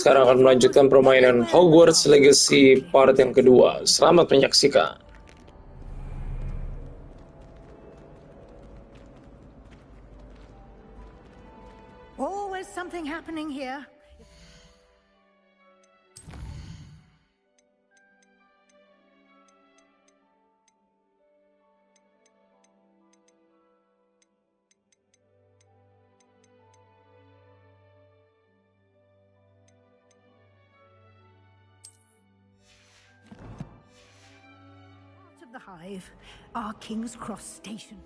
sekarang akan melanjutkan permainan Hogwarts Legacy part yang kedua. Selamat menyaksikan. Always something happening here. Part of the hive, our King's Cross station.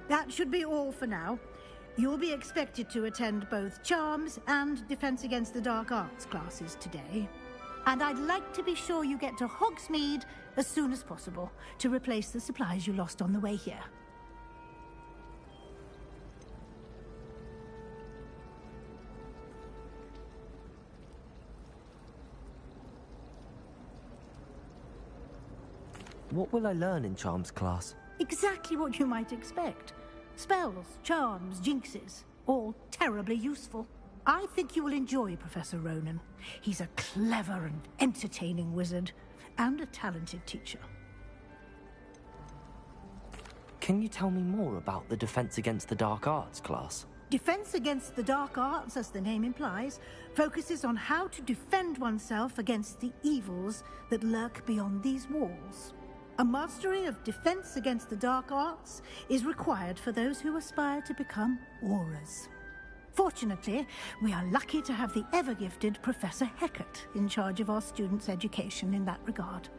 That should be all for now. You'll be expected to attend both Charms and Defense Against the Dark Arts classes today. And I'd like to be sure you get to Hogsmeade as soon as possible to replace the supplies you lost on the way here. What will I learn in Charms class? Exactly what you might expect. Spells, charms, jinxes, all terribly useful. I think you will enjoy Professor Ronan. He's a clever and entertaining wizard, and a talented teacher. Can you tell me more about the Defense Against the Dark Arts class? Defense Against the Dark Arts, as the name implies, focuses on how to defend oneself against the evils that lurk beyond these walls. A mastery of Defense Against the Dark Arts is required for those who aspire to become Aurors. Fortunately, we are lucky to have the ever-gifted Professor Hecat in charge of our students' education in that regard.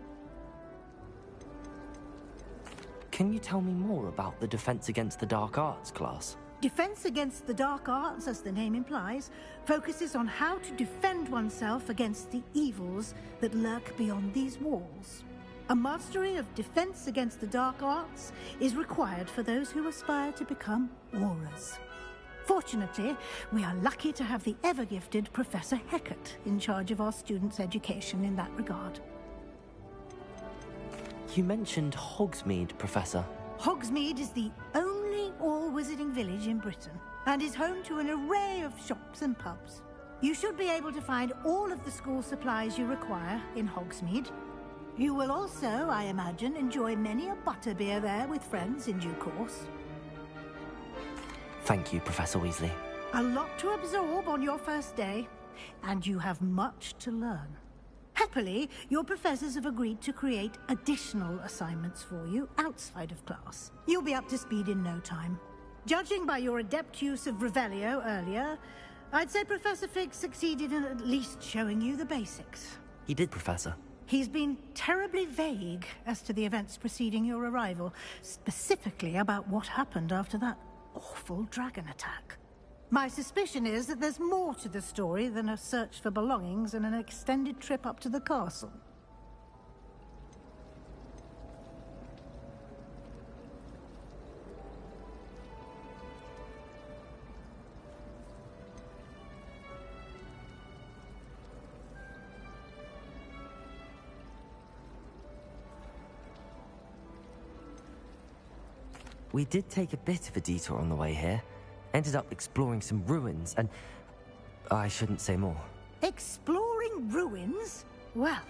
Can you tell me more about the Defense Against the Dark Arts class? Defense Against the Dark Arts, as the name implies, focuses on how to defend oneself against the evils that lurk beyond these walls. A mastery of Defense Against the Dark Arts is required for those who aspire to become Aurors. Fortunately, we are lucky to have the ever-gifted Professor Hecat in charge of our students' education in that regard. You mentioned Hogsmeade, Professor. Hogsmeade is the only all-wizarding village in Britain and is home to an array of shops and pubs. You should be able to find all of the school supplies you require in Hogsmeade. You will also, I imagine, enjoy many a butterbeer there with friends in due course. Thank you, Professor Weasley. A lot to absorb on your first day, and you have much to learn. Happily, your professors have agreed to create additional assignments for you outside of class. You'll be up to speed in no time. Judging by your adept use of Revelio earlier, I'd say Professor Fig succeeded in at least showing you the basics. He did, Professor. He's been terribly vague as to the events preceding your arrival, specifically about what happened after that awful dragon attack. My suspicion is that there's more to the story than a search for belongings and an extended trip up to the castle. We did take a bit of a detour on the way here. Ended up exploring some ruins and... I shouldn't say more. Exploring ruins? Well,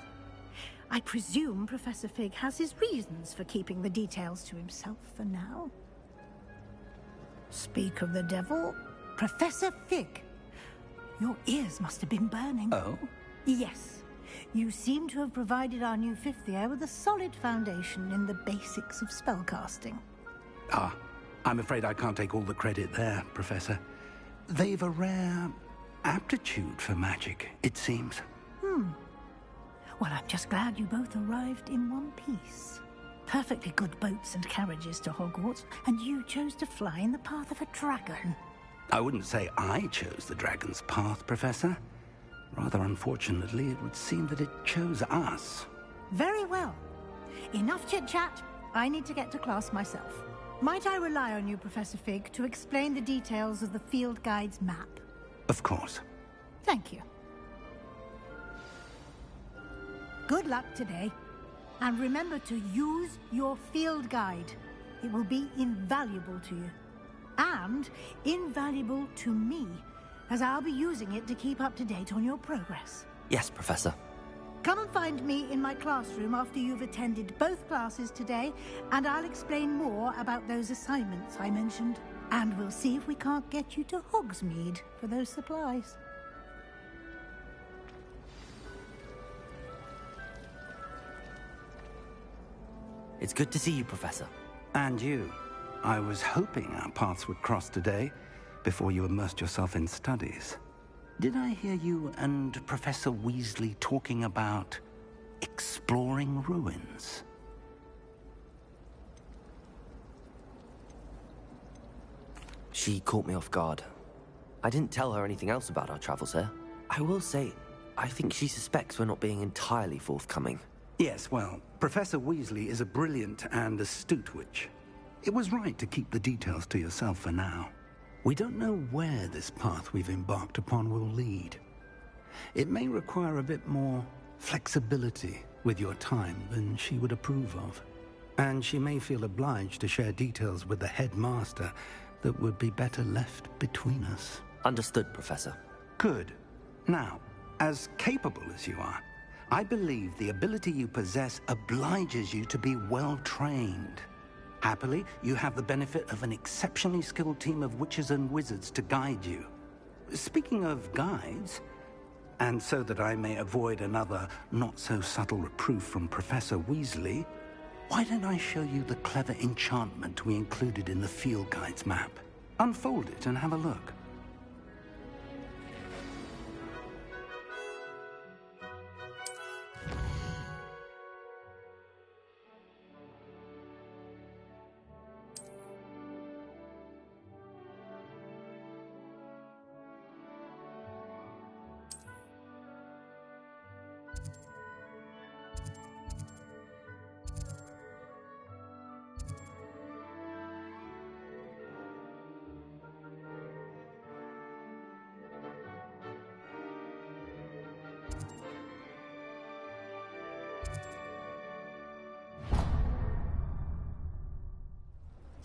I presume Professor Fig has his reasons for keeping the details to himself for now. Speak of the devil, Professor Fig. Your ears must have been burning. Oh? Yes. You seem to have provided our new fifth year with a solid foundation in the basics of spellcasting. Ah, I'm afraid I can't take all the credit there, Professor. They've a rare aptitude for magic, it seems. Well, I'm just glad you both arrived in one piece. Perfectly good boats and carriages to Hogwarts, and you chose to fly in the path of a dragon. I wouldn't say I chose the dragon's path, Professor. Rather unfortunately, it would seem that it chose us. Very well. Enough chit-chat. I need to get to class myself. Might I rely on you, Professor Fig, to explain the details of the field guide's map? Of course. Thank you. Good luck today. And remember to use your field guide. It will be invaluable to you. And invaluable to me, as I'll be using it to keep up to date on your progress. Yes, Professor. Come and find me in my classroom after you've attended both classes today, and I'll explain more about those assignments I mentioned. And we'll see if we can't get you to Hogsmeade for those supplies. It's good to see you, Professor. And you. I was hoping our paths would cross today, before you immersed yourself in studies. Did I hear you and Professor Weasley talking about exploring ruins? She caught me off guard. I didn't tell her anything else about our travels here. I will say, I think she suspects we're not being entirely forthcoming. Yes, well, Professor Weasley is a brilliant and astute witch. It was right to keep the details to yourself for now. We don't know where this path we've embarked upon will lead. It may require a bit more flexibility with your time than she would approve of. And she may feel obliged to share details with the headmaster that would be better left between us. Understood, Professor. Good. Now, as capable as you are, I believe the ability you possess obliges you to be well trained. Happily, you have the benefit of an exceptionally skilled team of witches and wizards to guide you. Speaking of guides, and so that I may avoid another not-so-subtle reproof from Professor Weasley, why don't I show you the clever enchantment we included in the field guide's map? Unfold it and have a look.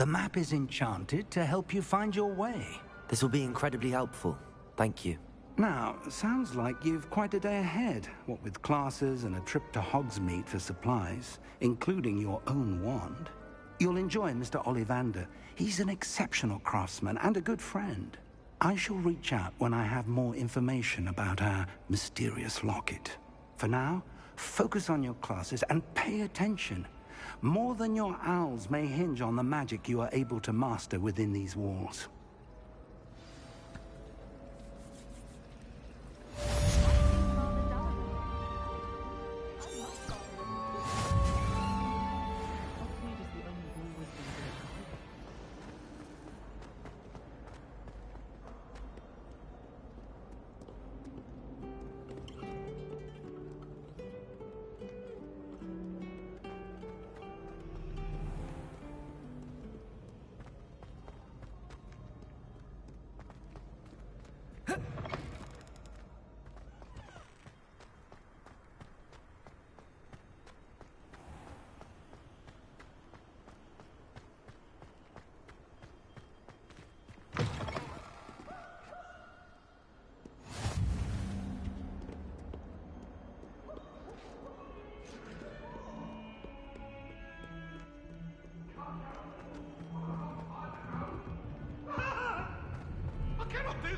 The map is enchanted to help you find your way. This will be incredibly helpful. Thank you. Now, sounds like you've quite a day ahead, what with classes and a trip to Hogsmeade for supplies, including your own wand. You'll enjoy Mr. Ollivander. He's an exceptional craftsman and a good friend. I shall reach out when I have more information about our mysterious locket. For now, focus on your classes and pay attention. More than your owls may hinge on the magic you are able to master within these walls.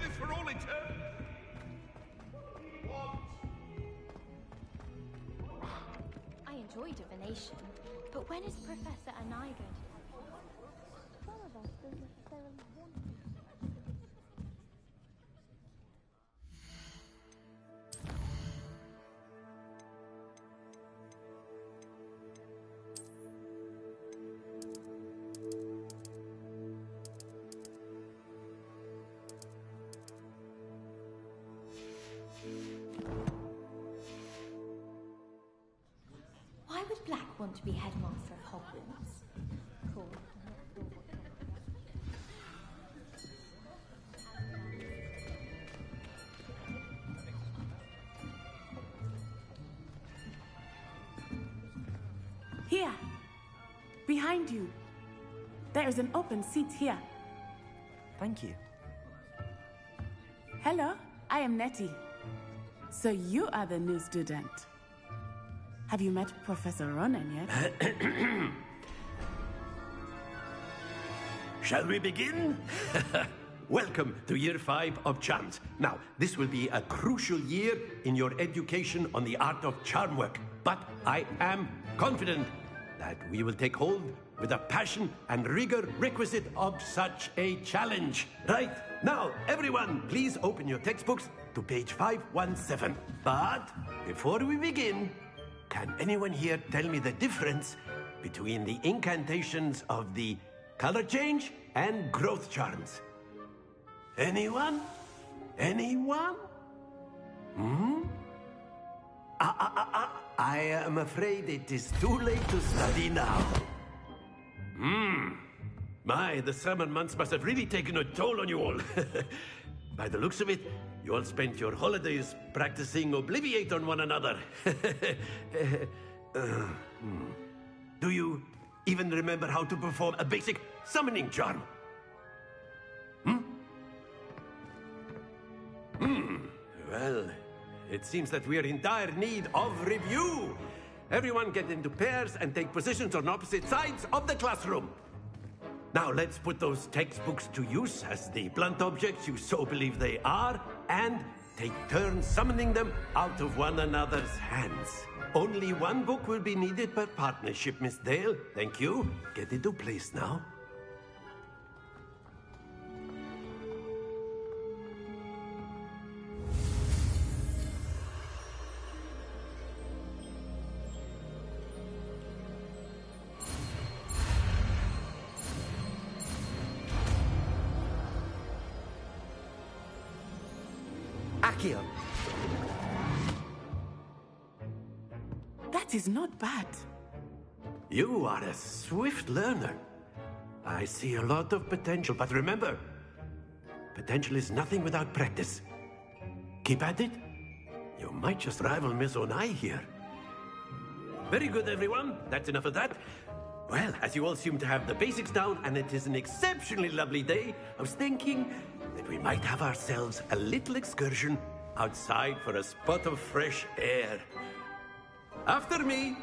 this for all eternity. I enjoy divination, but when is Professor and I going to... Some of us don't necessarily want to. Why would Black want to be headmaster of Hogwarts? Cool. Here! Behind you. There is an open seat here. Thank you. Hello, I am Nettie. So you are the new student. Have you met Professor Ronan yet? Shall we begin? Welcome to Year 5 of Charms. Now, this will be a crucial year in your education on the art of charm work. But I am confident that we will take hold with the passion and rigor requisite of such a challenge. Right, now, everyone, please open your textbooks to page 517. But before we begin, can anyone here tell me the difference between the incantations of the color change and growth charms? Anyone? Anyone? I am afraid it is too late to study now. My, the summer months must have really taken a toll on you all. By the looks of it, you all spent your holidays practicing Obliviate on one another. Do you even remember how to perform a basic summoning charm? Well, it seems that we are in dire need of review. Everyone get into pairs and take positions on opposite sides of the classroom. Now let's put those textbooks to use as the blunt objects you so believe they are, and take turns summoning them out of one another's hands. Only one book will be needed per partnership, Miss Dale. Thank you. Get into place now. Accio! That is not bad. You are a swift learner. I see a lot of potential, but remember, potential is nothing without practice. Keep at it. You might just rival Miss Onai here. Very good, everyone. That's enough of that. Well, as you all seem to have the basics down, and it is an exceptionally lovely day, I was thinking that we might have ourselves a little excursion outside for a spot of fresh air. After me.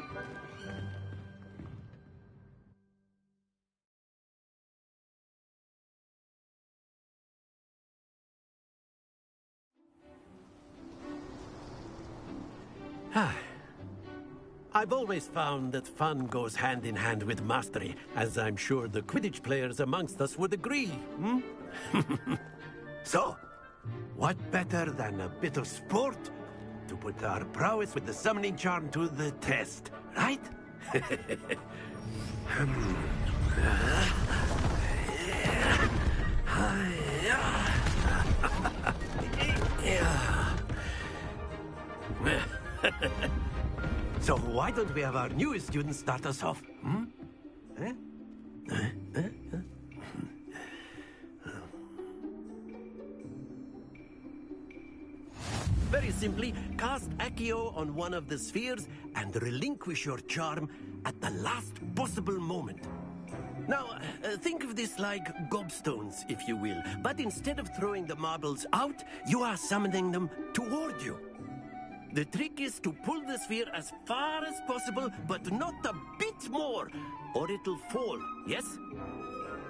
I've always found that fun goes hand in hand with mastery, as I'm sure the Quidditch players amongst us would agree. So, what better than a bit of sport to put our prowess with the summoning charm to the test, right? So why don't we have our newest student start us off? Very simply, cast Accio on one of the spheres and relinquish your charm at the last possible moment. Now, think of this like gobstones, if you will. But instead of throwing the marbles out, you are summoning them toward you. The trick is to pull the sphere as far as possible, but not a bit more, or it'll fall, yes?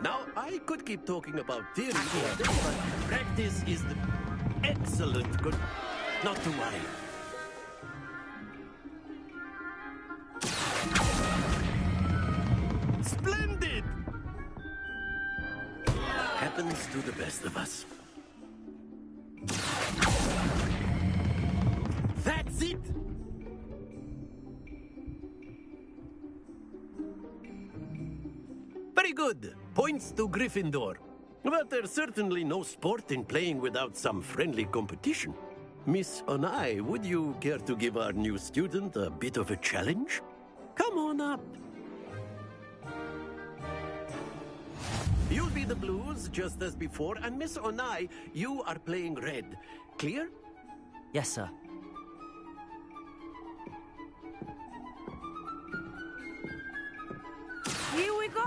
Now, I could keep talking about theory all day, but practice is the excellent good. Not to worry. Splendid! Happens to the best of us. That's it! Very good. Points to Gryffindor. But there's certainly no sport in playing without some friendly competition. Miss Onai, would you care to give our new student a bit of a challenge? Come on up. You'll be the blues, just as before, and Miss Onai, you are playing red. Clear? Yes, sir. Here we go!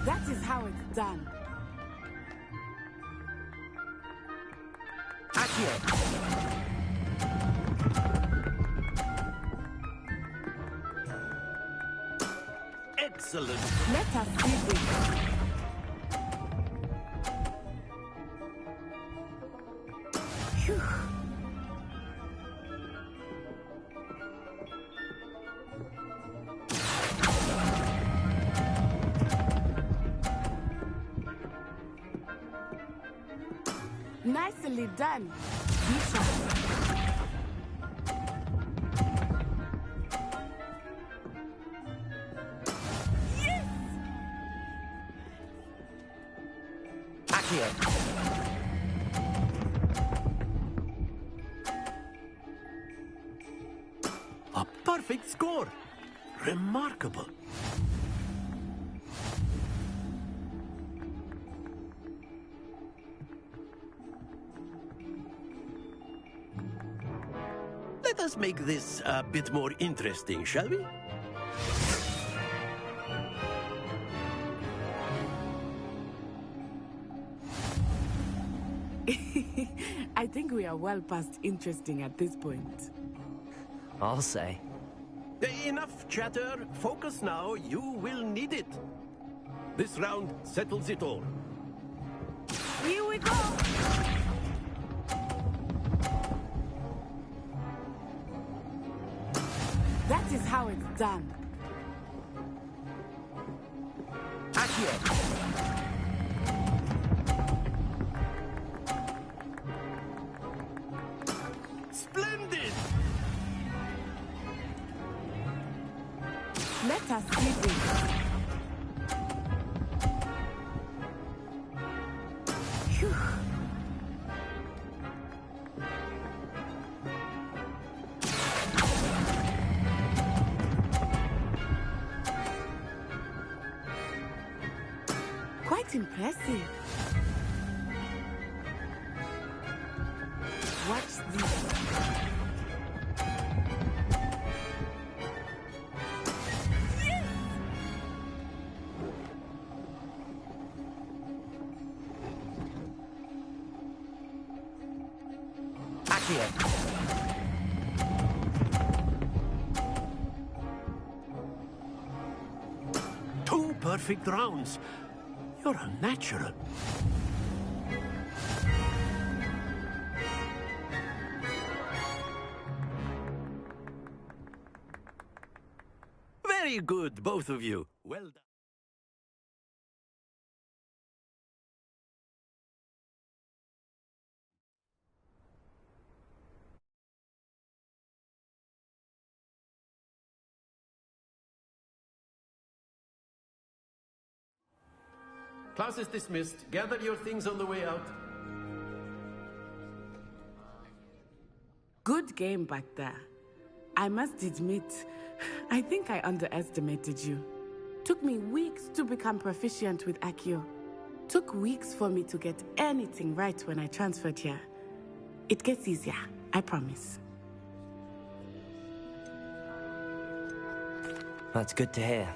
That is how it's done. Accio! Excellent. Let us see this. Phew. Nicely done. Bishop. Yes! Accio! A perfect score. Remarkable. Let us make this a bit more interesting, shall we? I think we are well past interesting at this point. I'll say. Enough chatter. Focus now. You will need it. This round settles it all. Here we go! That is how it's done. Accio! Splendid! Let us see this. Phew. Quite impressive. Watch this. Yes! Accio! Two perfect rounds. You're a natural. Very good, both of you. Well done. Class is dismissed. Gather your things on the way out. Good game back there. I must admit, I think I underestimated you. Took me weeks to become proficient with Accio. Took weeks for me to get anything right when I transferred here. It gets easier, I promise. That's good to hear.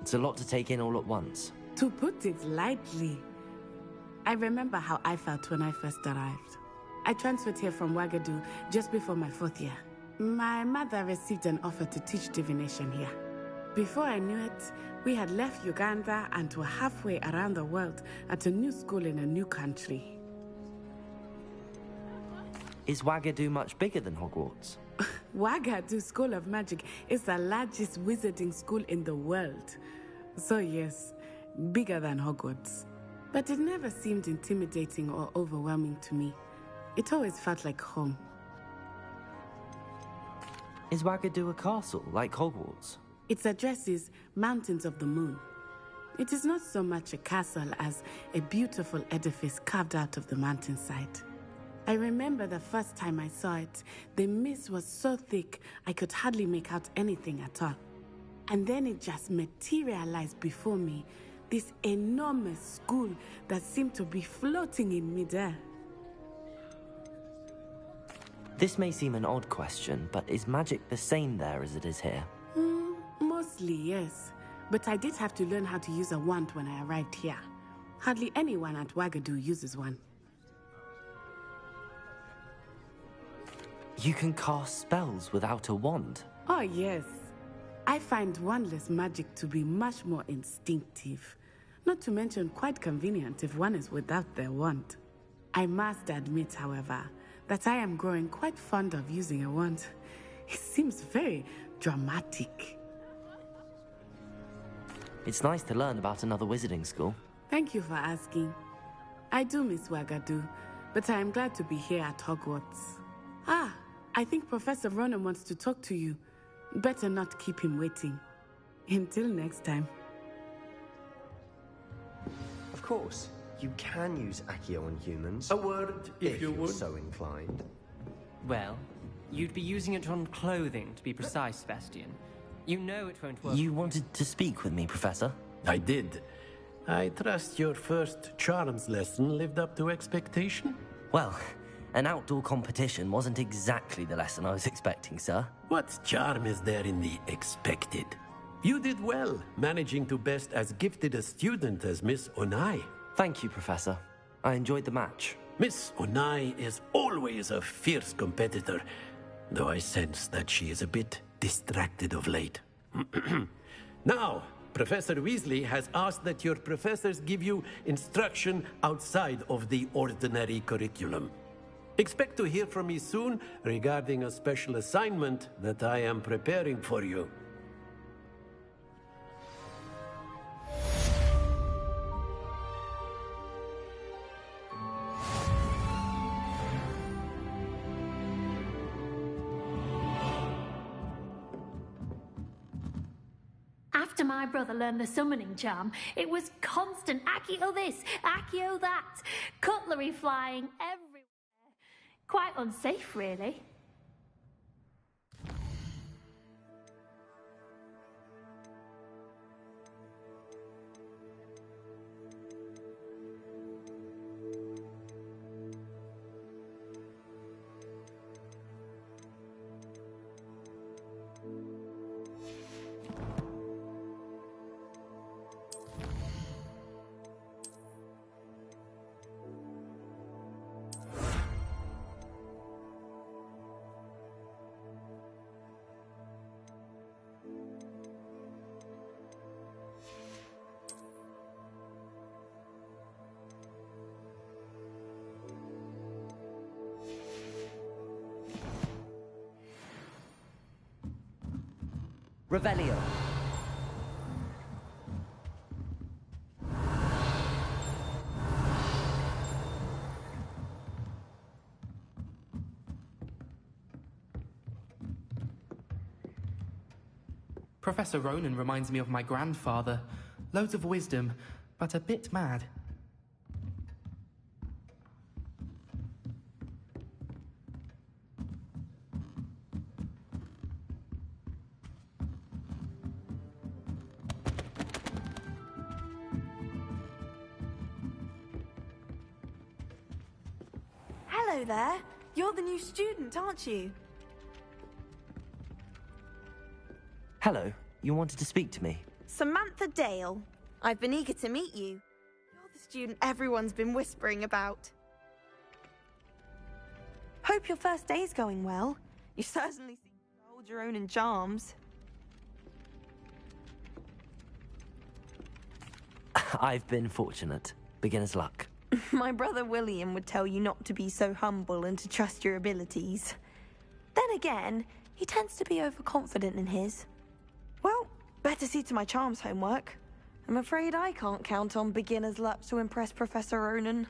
It's a lot to take in all at once. To put it lightly, I remember how I felt when I first arrived. I transferred here from Wagadu just before my 4th year. My mother received an offer to teach divination here. Before I knew it, we had left Uganda and were halfway around the world at a new school in a new country. Is Wagadu much bigger than Hogwarts? Wagadu School of Magic is the largest wizarding school in the world. So yes, bigger than Hogwarts. But it never seemed intimidating or overwhelming to me. It always felt like home. Is Wagadu a castle, like Hogwarts? Its address is Mountains of the Moon. It is not so much a castle as a beautiful edifice carved out of the mountainside. I remember the first time I saw it, the mist was so thick I could hardly make out anything at all. And then it just materialized before me, this enormous school that seemed to be floating in midair. This may seem an odd question, but is magic the same there as it is here? Mostly, yes. But I did have to learn how to use a wand when I arrived here. Hardly anyone at Wagadu uses one. You can cast spells without a wand? Oh, yes. I find wandless magic to be much more instinctive. Not to mention quite convenient if one is without their wand. I must admit, however, that I am growing quite fond of using a wand. It seems very dramatic. It's nice to learn about another wizarding school. Thank you for asking. I do miss Wagadu, but I am glad to be here at Hogwarts. Ah, I think Professor Ronan wants to talk to you. Better not keep him waiting. Until next time. Of course, you can use Accio on humans. A word, if you you're would. so inclined. Well, you'd be using it on clothing, to be precise, Sebastian. You know it won't work. You wanted to speak with me, Professor? I did. I trust your first charms lesson lived up to expectation? Well, an outdoor competition wasn't exactly the lesson I was expecting, sir. What charm is there in the expected? You did well, managing to best as gifted a student as Miss Onai. Thank you, Professor. I enjoyed the match. Miss Onai is always a fierce competitor, though I sense that she is a bit distracted of late. Now, Professor Weasley has asked that your professors give you instruction outside of the ordinary curriculum. Expect to hear from me soon regarding a special assignment that I am preparing for you. After my brother learned the summoning charm, it was constant Accio this, Accio that, cutlery flying everywhere. Quite unsafe, really. Revelio. Professor Ronan reminds me of my grandfather. Loads of wisdom, but a bit mad. Hello there. You're the new student, aren't you? Hello. You wanted to speak to me? Samantha Dale. I've been eager to meet you. You're the student everyone's been whispering about. Hope your first day's going well. You certainly seem to hold your own in charms. I've been fortunate. Beginner's luck. My brother William would tell you not to be so humble and to trust your abilities. Then again, he tends to be overconfident in his. Well, better see to my charms homework. I'm afraid I can't count on beginner's luck to impress Professor Ronan.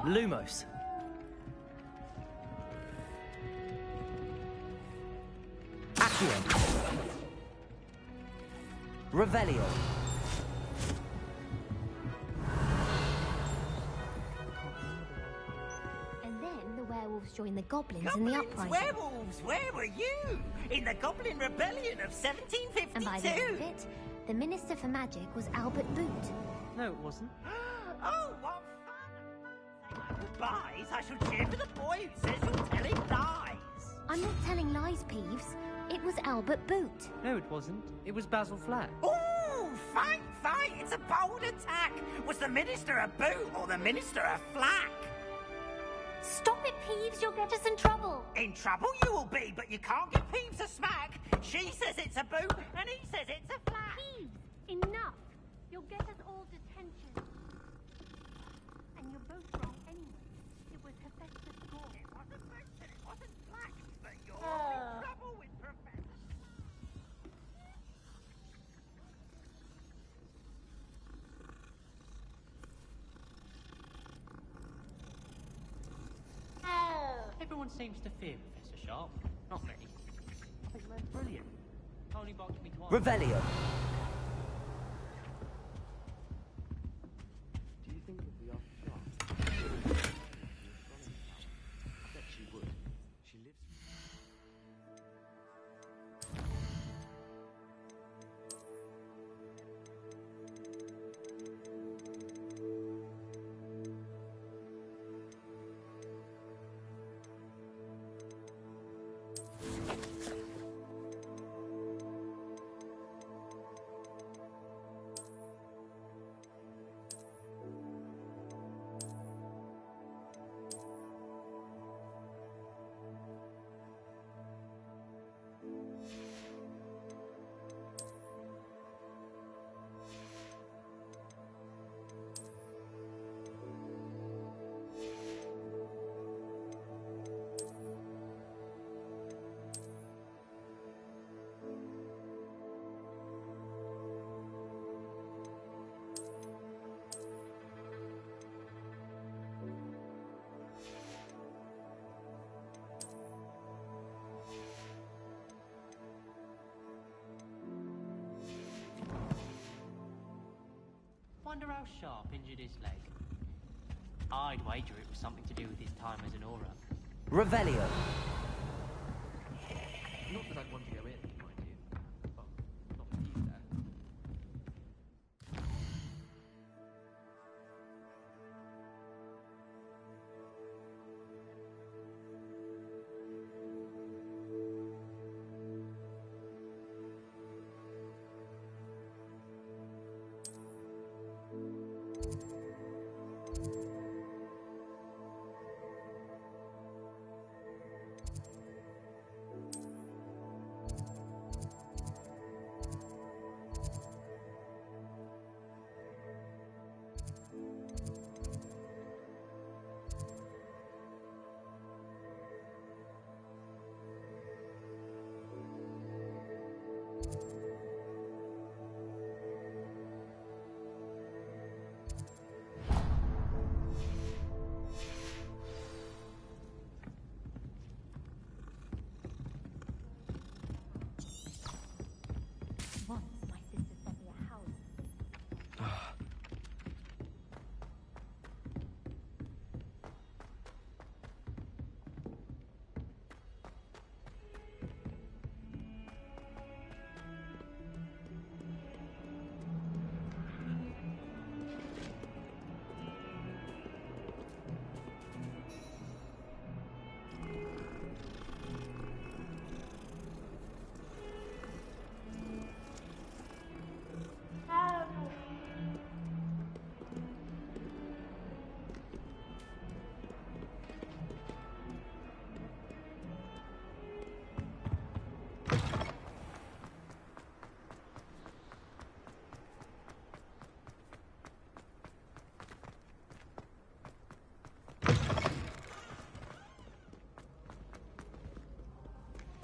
Lumos. Accio. Revelio. And then the werewolves joined the goblins in the uprising. Werewolves, where were you? In the Goblin Rebellion of 1752. And by the end of it, the Minister for Magic was Albert Boot. No, it wasn't. Oh, what fun! Say my goodbyes. I shall cheer for the boy who says you're telling lies. I'm not telling lies, Peeves. It was Albert Boot. No, it wasn't. It was Basil Flat. Ooh, fight, fight! It's a bold attack. Was the Minister a boot or the Minister a flack? Stop it, Peeves. You'll get us in trouble. In trouble you will be, but you can't give Peeves a smack. She says it's a boot, and he says it's a flack. Peeves, enough. You'll get us all detention. And you're both wrong anyway. It was Hephaestus Gore. It wasn't boot and it wasn't flack, but you're in trouble with Professor. Everyone seems to fear Professor Sharp. Not me. I think they're brilliant. Only boxed me twice. Revelio. Do you think that we are sharp? I bet she would. She lives. Wonder how Sharp injured his leg. I'd wager it was something to do with his time as an aura. Revelio. Not that I'd want to go in, mind you. But not with you there.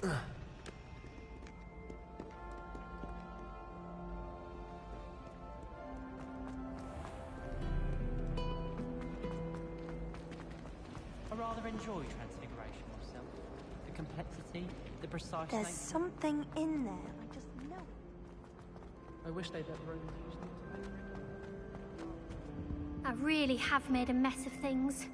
I rather enjoy Transfiguration myself. The complexity, the precise There's nature. something in there. I just know it. I wish they'd let Romans use them to make I really have made a mess of things.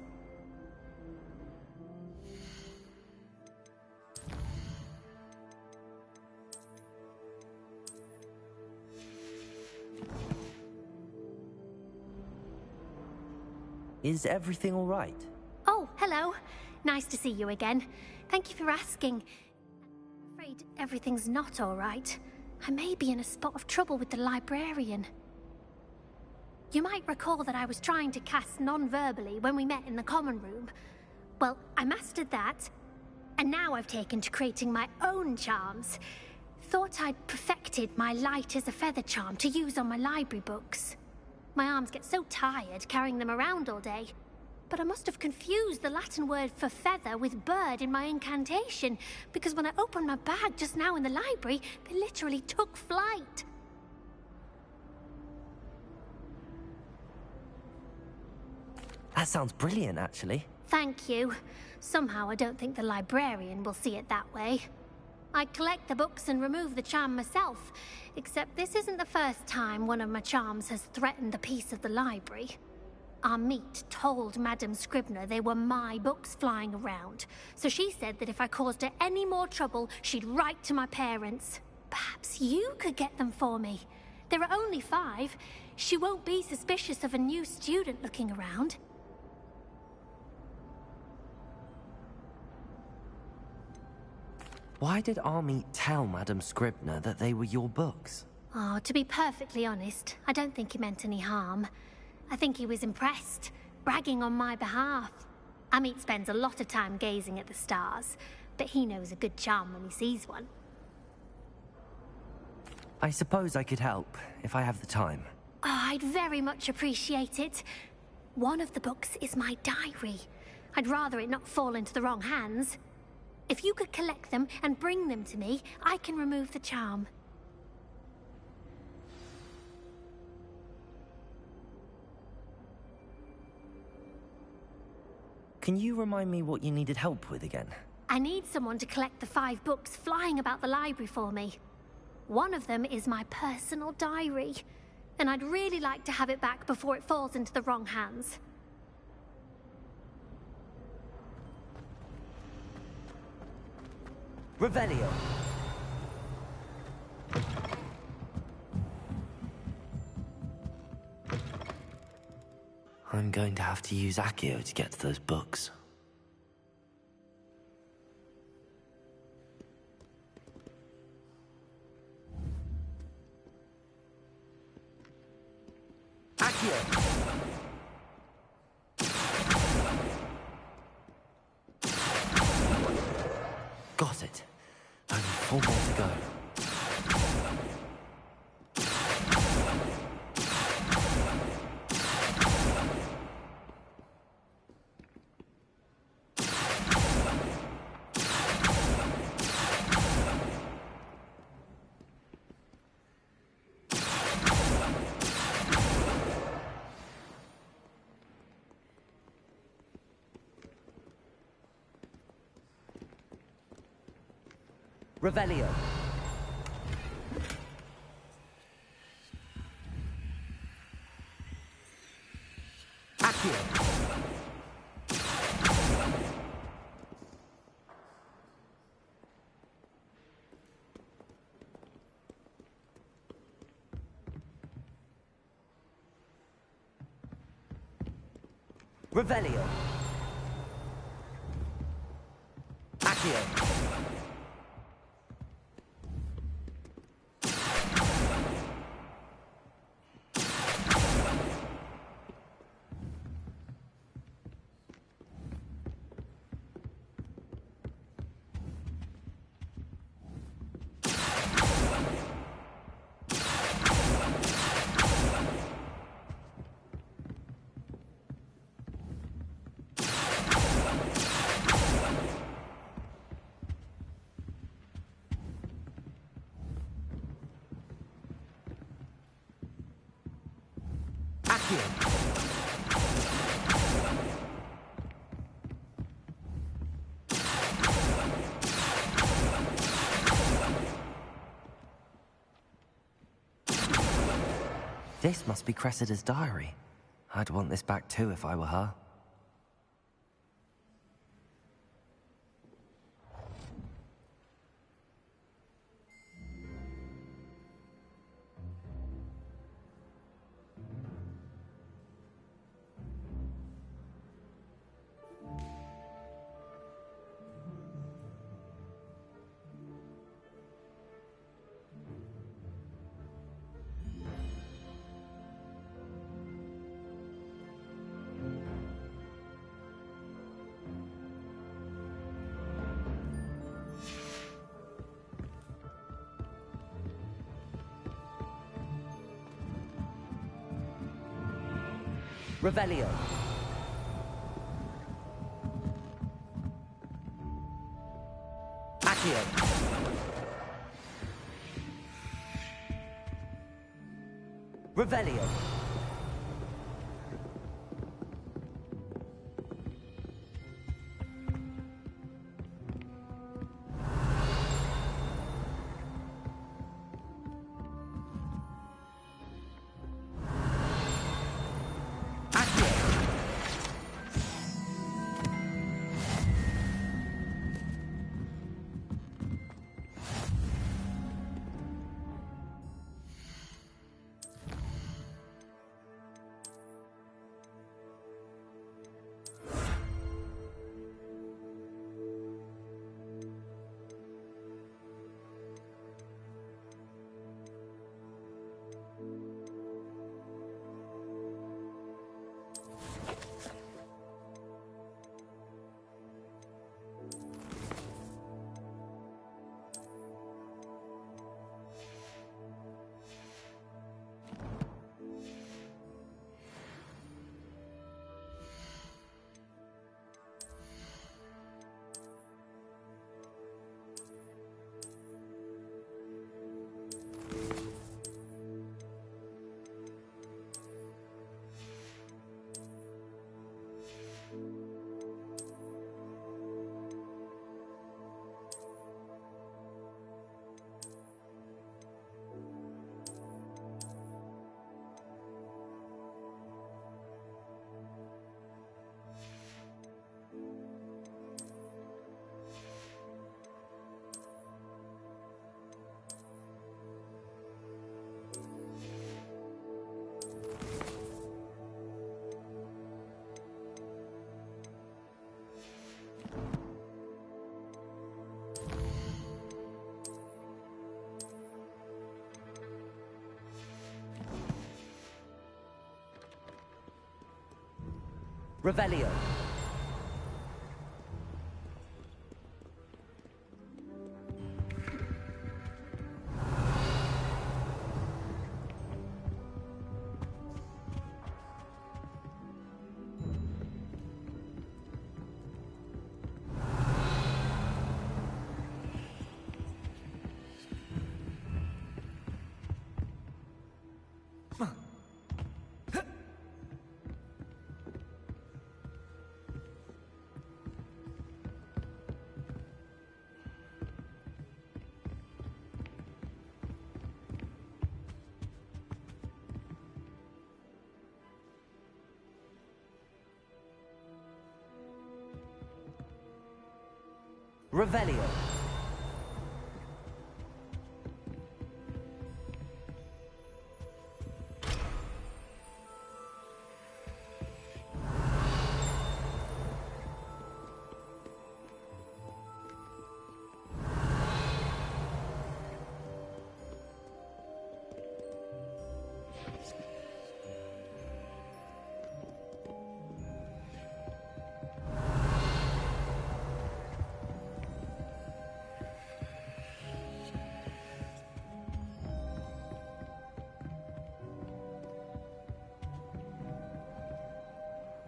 Is everything all right? Oh, hello. Nice to see you again. Thank you for asking. I'm afraid everything's not all right. I may be in a spot of trouble with the librarian. You might recall that I was trying to cast non-verbally when we met in the common room. Well, I mastered that, and now I've taken to creating my own charms. Thought I'd perfected my light as a feather charm to use on my library books. My arms get so tired carrying them around all day. But I must have confused the Latin word for feather with bird in my incantation, because when I opened my bag just now in the library, they literally took flight. That sounds brilliant, actually. Thank you. Somehow I don't think the librarian will see it that way. I collect the books and remove the charm myself, except this isn't the first time one of my charms has threatened a piece of the library. Our meet told Madame Scribner they were my books flying around, so she said that if I caused her any more trouble, she'd write to my parents. Perhaps you could get them for me. There are only 5. She won't be suspicious of a new student looking around. Why did Army tell Madame Scribner that they were your books? Oh, to be perfectly honest, I don't think he meant any harm. I think he was impressed, bragging on my behalf. Amit spends a lot of time gazing at the stars, but he knows a good charm when he sees one. I suppose I could help, if I have the time. Oh, I'd very much appreciate it. One of the books is my diary. I'd rather it not fall into the wrong hands. If you could collect them and bring them to me, I can remove the charm. Can you remind me what you needed help with again? I need someone to collect the 5 books flying about the library for me. One of them is my personal diary, and I'd really like to have it back before it falls into the wrong hands. Revelio. I'm going to have to use Accio to get to those books. Accio! Got it. Only 4 more to go. Revelio. Accio. Revelio. Accio. This must be Cressida's diary. I'd want this back too if I were her. Revelio. Accio. Revelio. Revelio. Revelio.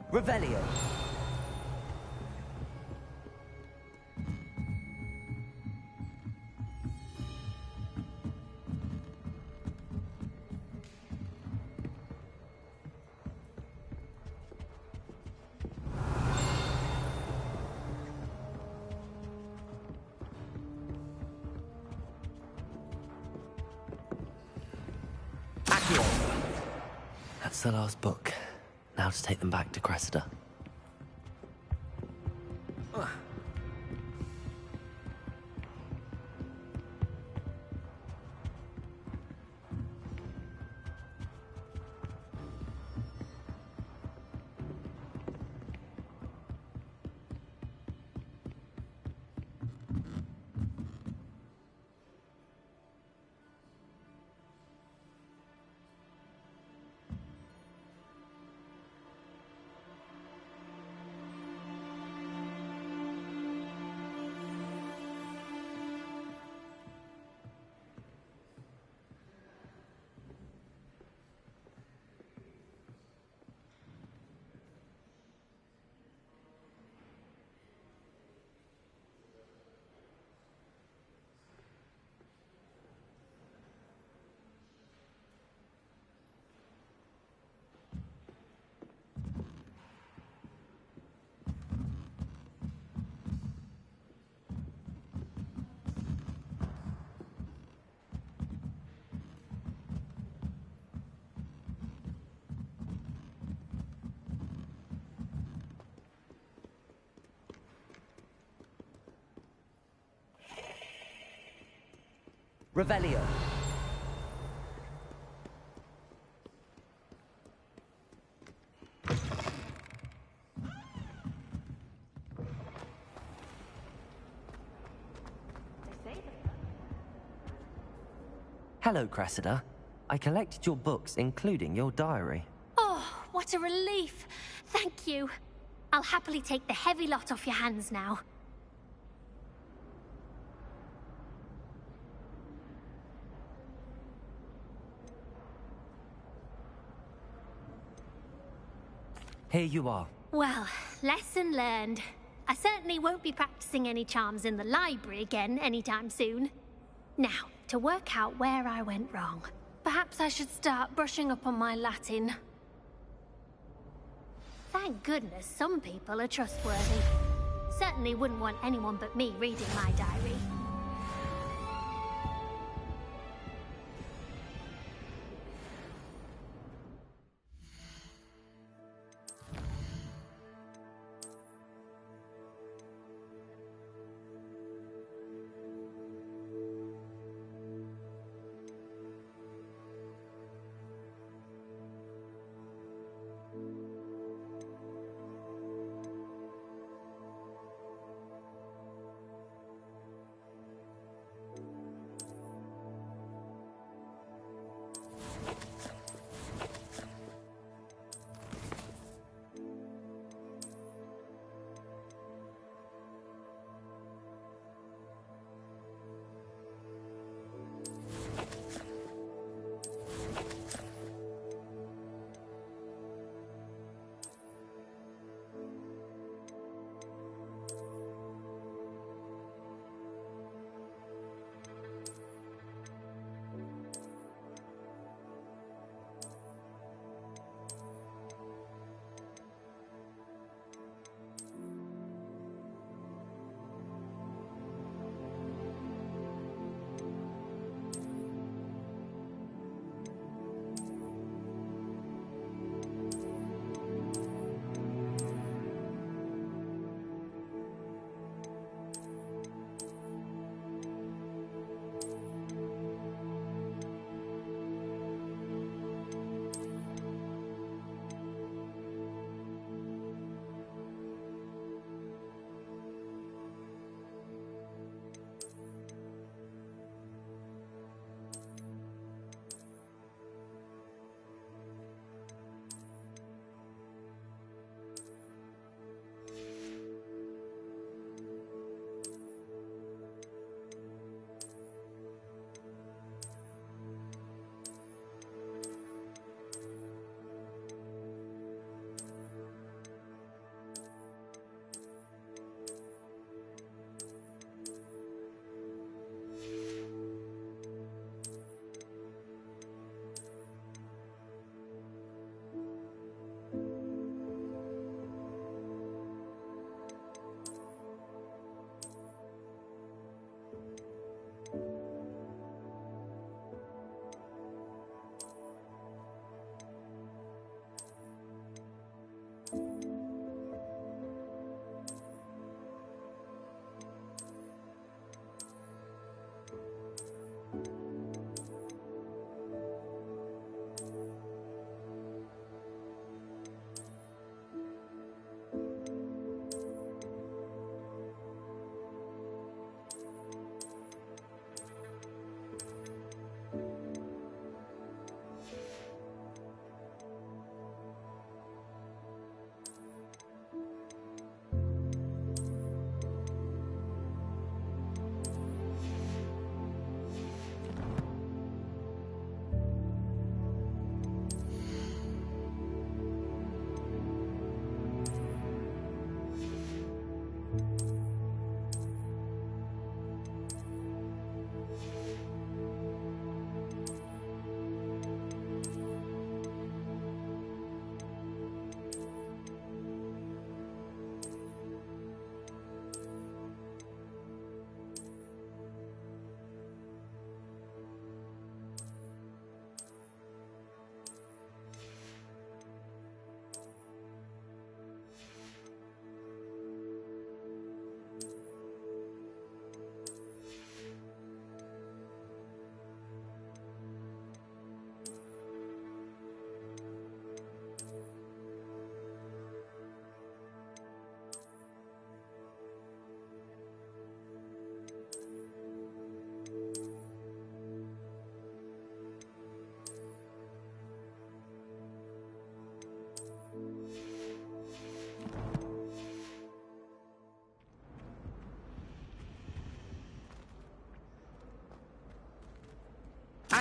Revelio. That's the last book. Now to take them back to Cressida. Revelio. Hello, Cressida. I collected your books, including your diary. Oh, what a relief. Thank you. I'll happily take the heavy lot off your hands now. Here you are. Well, lesson learned. I certainly won't be practicing any charms in the library again anytime soon. Now, to work out where I went wrong. Perhaps I should start brushing up on my Latin. Thank goodness some people are trustworthy. Certainly wouldn't want anyone but me reading my diary.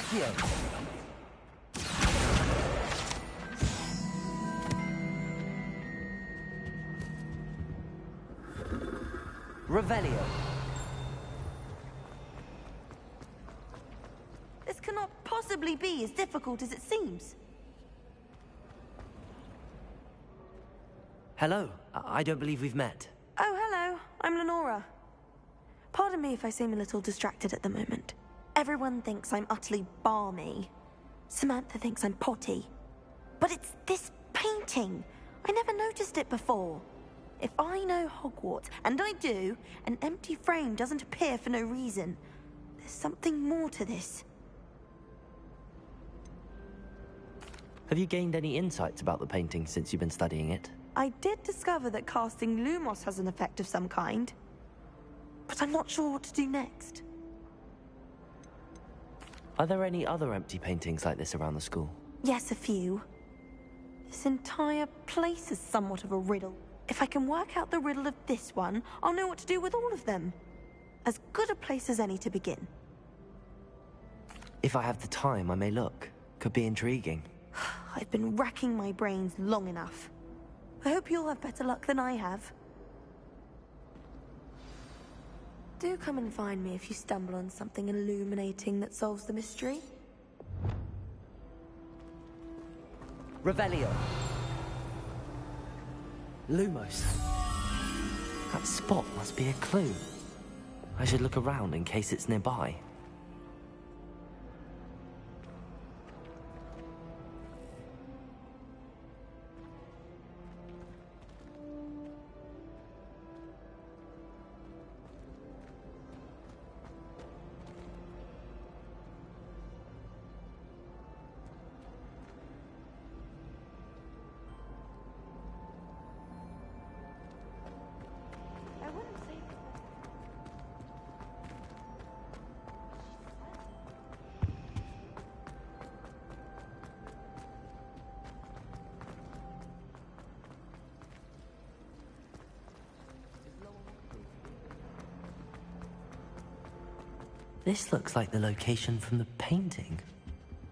Accio! Revelio! This cannot possibly be as difficult as it seems. Hello. I don't believe we've met. Oh, hello. I'm Lenora. Pardon me if I seem a little distracted at the moment. Everyone thinks I'm utterly balmy. Samantha thinks I'm potty. But it's this painting. I never noticed it before. If I know Hogwarts, and I do, an empty frame doesn't appear for no reason. There's something more to this. Have you gained any insights about the painting since you've been studying it? I did discover that casting Lumos has an effect of some kind. But I'm not sure what to do next. Are there any other empty paintings like this around the school? Yes, a few. This entire place is somewhat of a riddle. If I can work out the riddle of this one, I'll know what to do with all of them. As good a place as any to begin. If I have the time, I may look. Could be intriguing. I've been racking my brains long enough. I hope you'll have better luck than I have. Do come and find me if you stumble on something illuminating that solves the mystery. Revelio. Lumos. That spot must be a clue. I should look around in case it's nearby. This looks like the location from the painting.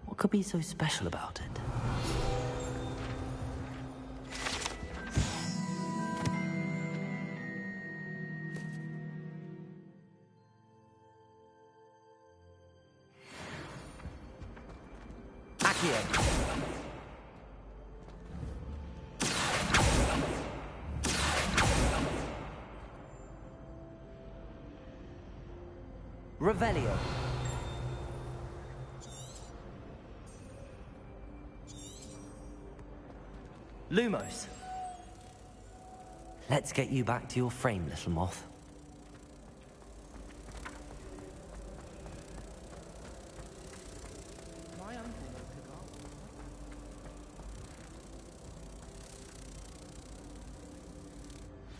What could be so special about it? Accio! Revelio. Lumos. Let's get you back to your frame, little moth.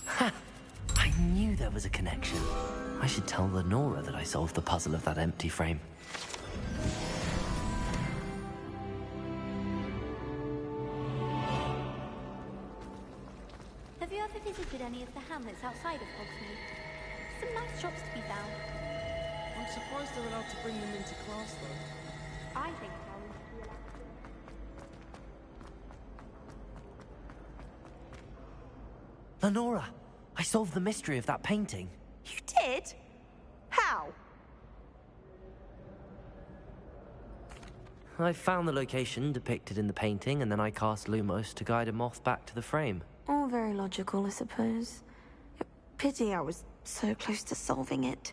Ha! I knew there was a connection. I should tell Lenora that I solved the puzzle of that empty frame. Have you ever visited any of the hamlets outside of Hogsmeade? Some nice shops to be found. I'm surprised they're allowed to bring them into class, though. I think Howland's too allowed. Lenora, I solved the mystery of that painting. You did? How? I found the location depicted in the painting, and then I cast Lumos to guide a moth back to the frame. All very logical, I suppose. Pity I was so close to solving it.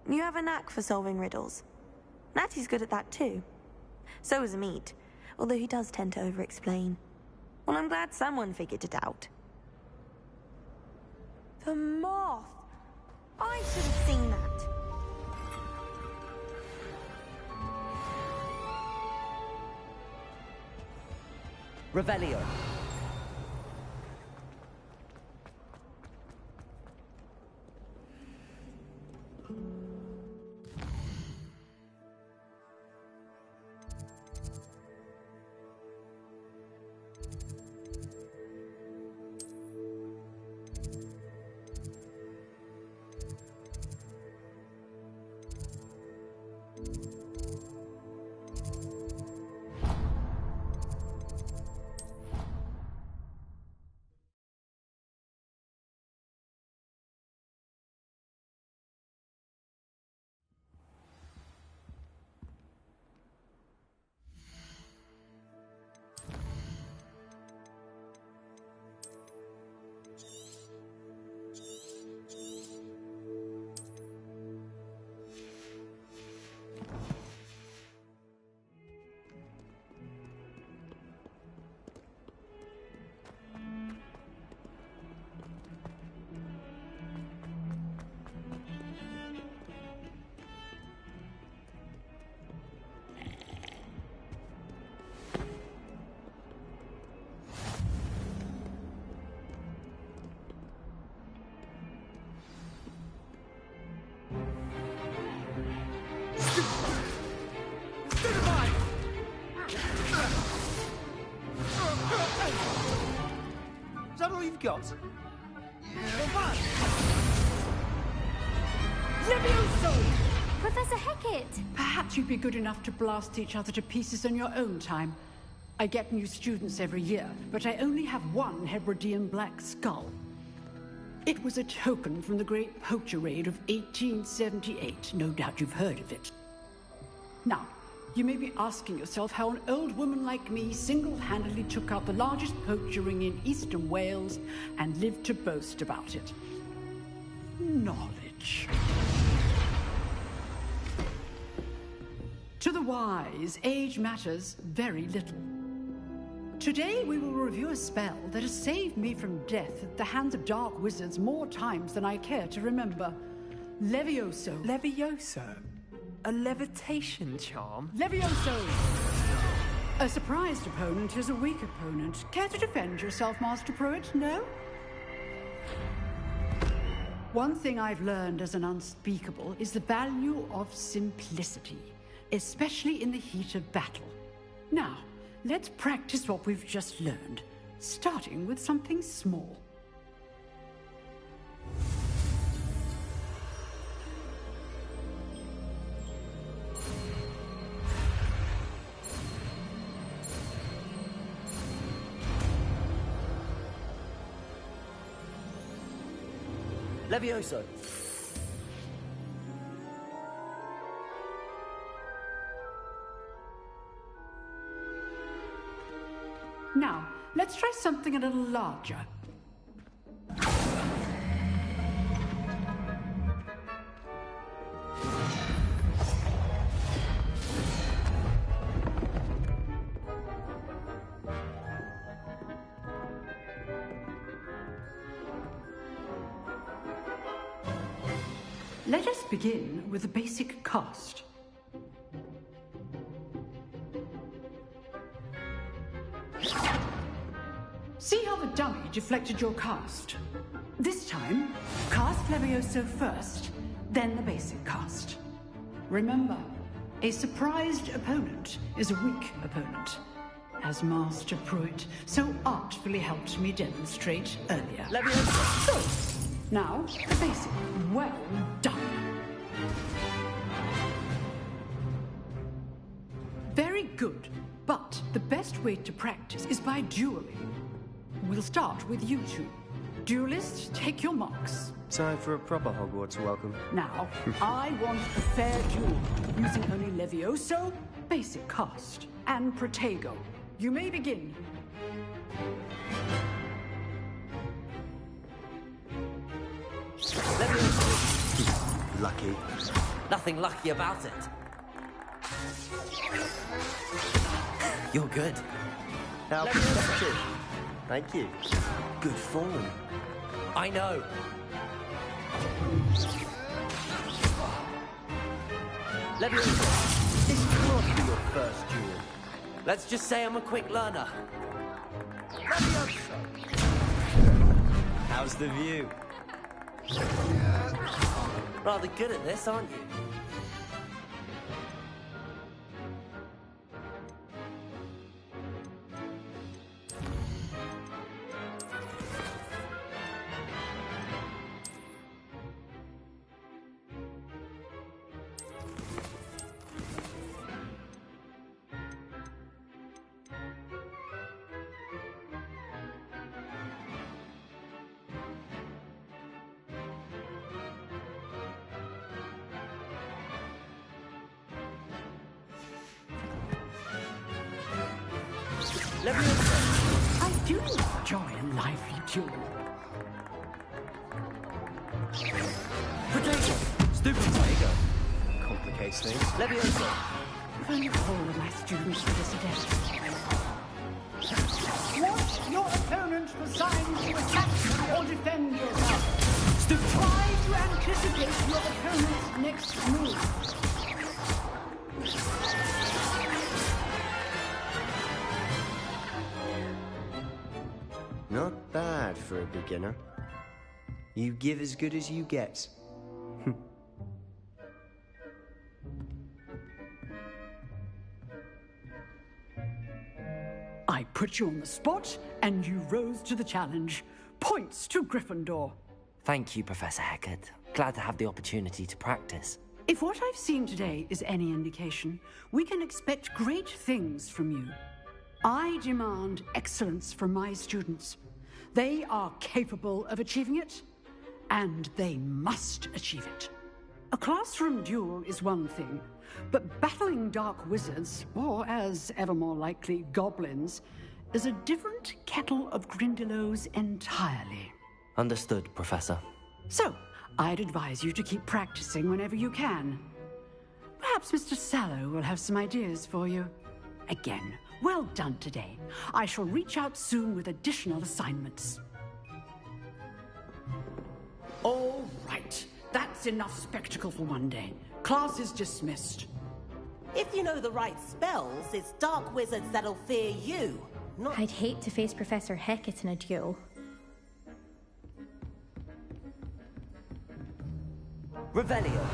You have a knack for solving riddles. Natty's good at that too. So is Meat, although he does tend to over-explain. Well, I'm glad someone figured it out. The moth! I should have seen that. Revelio. you've got. Levioso! Professor Hecat! Perhaps you'd be good enough to blast each other to pieces on your own time. I get new students every year, but I only have one Hebridean black skull. It was a token from the Great Poacher Raid of 1878. No doubt you've heard of it. Now, you may be asking yourself how an old woman like me single-handedly took out the largest poacher ring in eastern Wales and lived to boast about it. Knowledge. To the wise, age matters very little. Today we will review a spell that has saved me from death at the hands of dark wizards more times than I care to remember. Levioso. Levioso? A levitation charm? Levioso! A surprised opponent is a weak opponent. Care to defend yourself, Master Pruitt? No? One thing I've learned as an unspeakable is the value of simplicity, especially in the heat of battle. Now, let's practice what we've just learned, starting with something small. Levioso. Now, let's try something a little larger. Let us begin with the basic cast. See how the dummy deflected your cast? This time, cast Levioso first, then the basic cast. Remember, a surprised opponent is a weak opponent, as Master Pruitt so artfully helped me demonstrate earlier. Levioso! So, now, the basic. Well done. Very good, but the best way to practice is by dueling. We'll start with you two. Duelists, take your marks. Time for a proper Hogwarts welcome. Now, I want a fair duel, using only Levioso, basic cast, and Protego. You may begin. Lucky. Nothing lucky about it. You're good. How perceptive. Thank you. Good form. I know. Levioso, this can't be your first duel. Let's just say I'm a quick learner. Levioso! How's the view? Rather good at this, aren't you? I do enjoy a lively duel. Protego! Stupid Protego. Complicates things. Levioso! If only all of my students were this adept. Want your opponent for signs to attack or defend yourself. Stupid! Try to anticipate your opponent's next move. Not bad for a beginner. You give as good as you get. I put you on the spot, and you rose to the challenge. Points to Gryffindor. Thank you, Professor Hecat. Glad to have the opportunity to practice. If what I've seen today is any indication, we can expect great things from you. I demand excellence from my students. They are capable of achieving it, and they must achieve it. A classroom duel is one thing, but battling dark wizards, or as ever more likely, goblins, is a different kettle of Grindylows entirely. Understood, Professor. So, I'd advise you to keep practicing whenever you can. Perhaps Mr. Sallow will have some ideas for you. Again, well done today. I shall reach out soon with additional assignments. All right. That's enough spectacle for one day. Class is dismissed. If you know the right spells, it's dark wizards that'll fear you. I'd hate to face Professor Hecat in a duel. Revelio.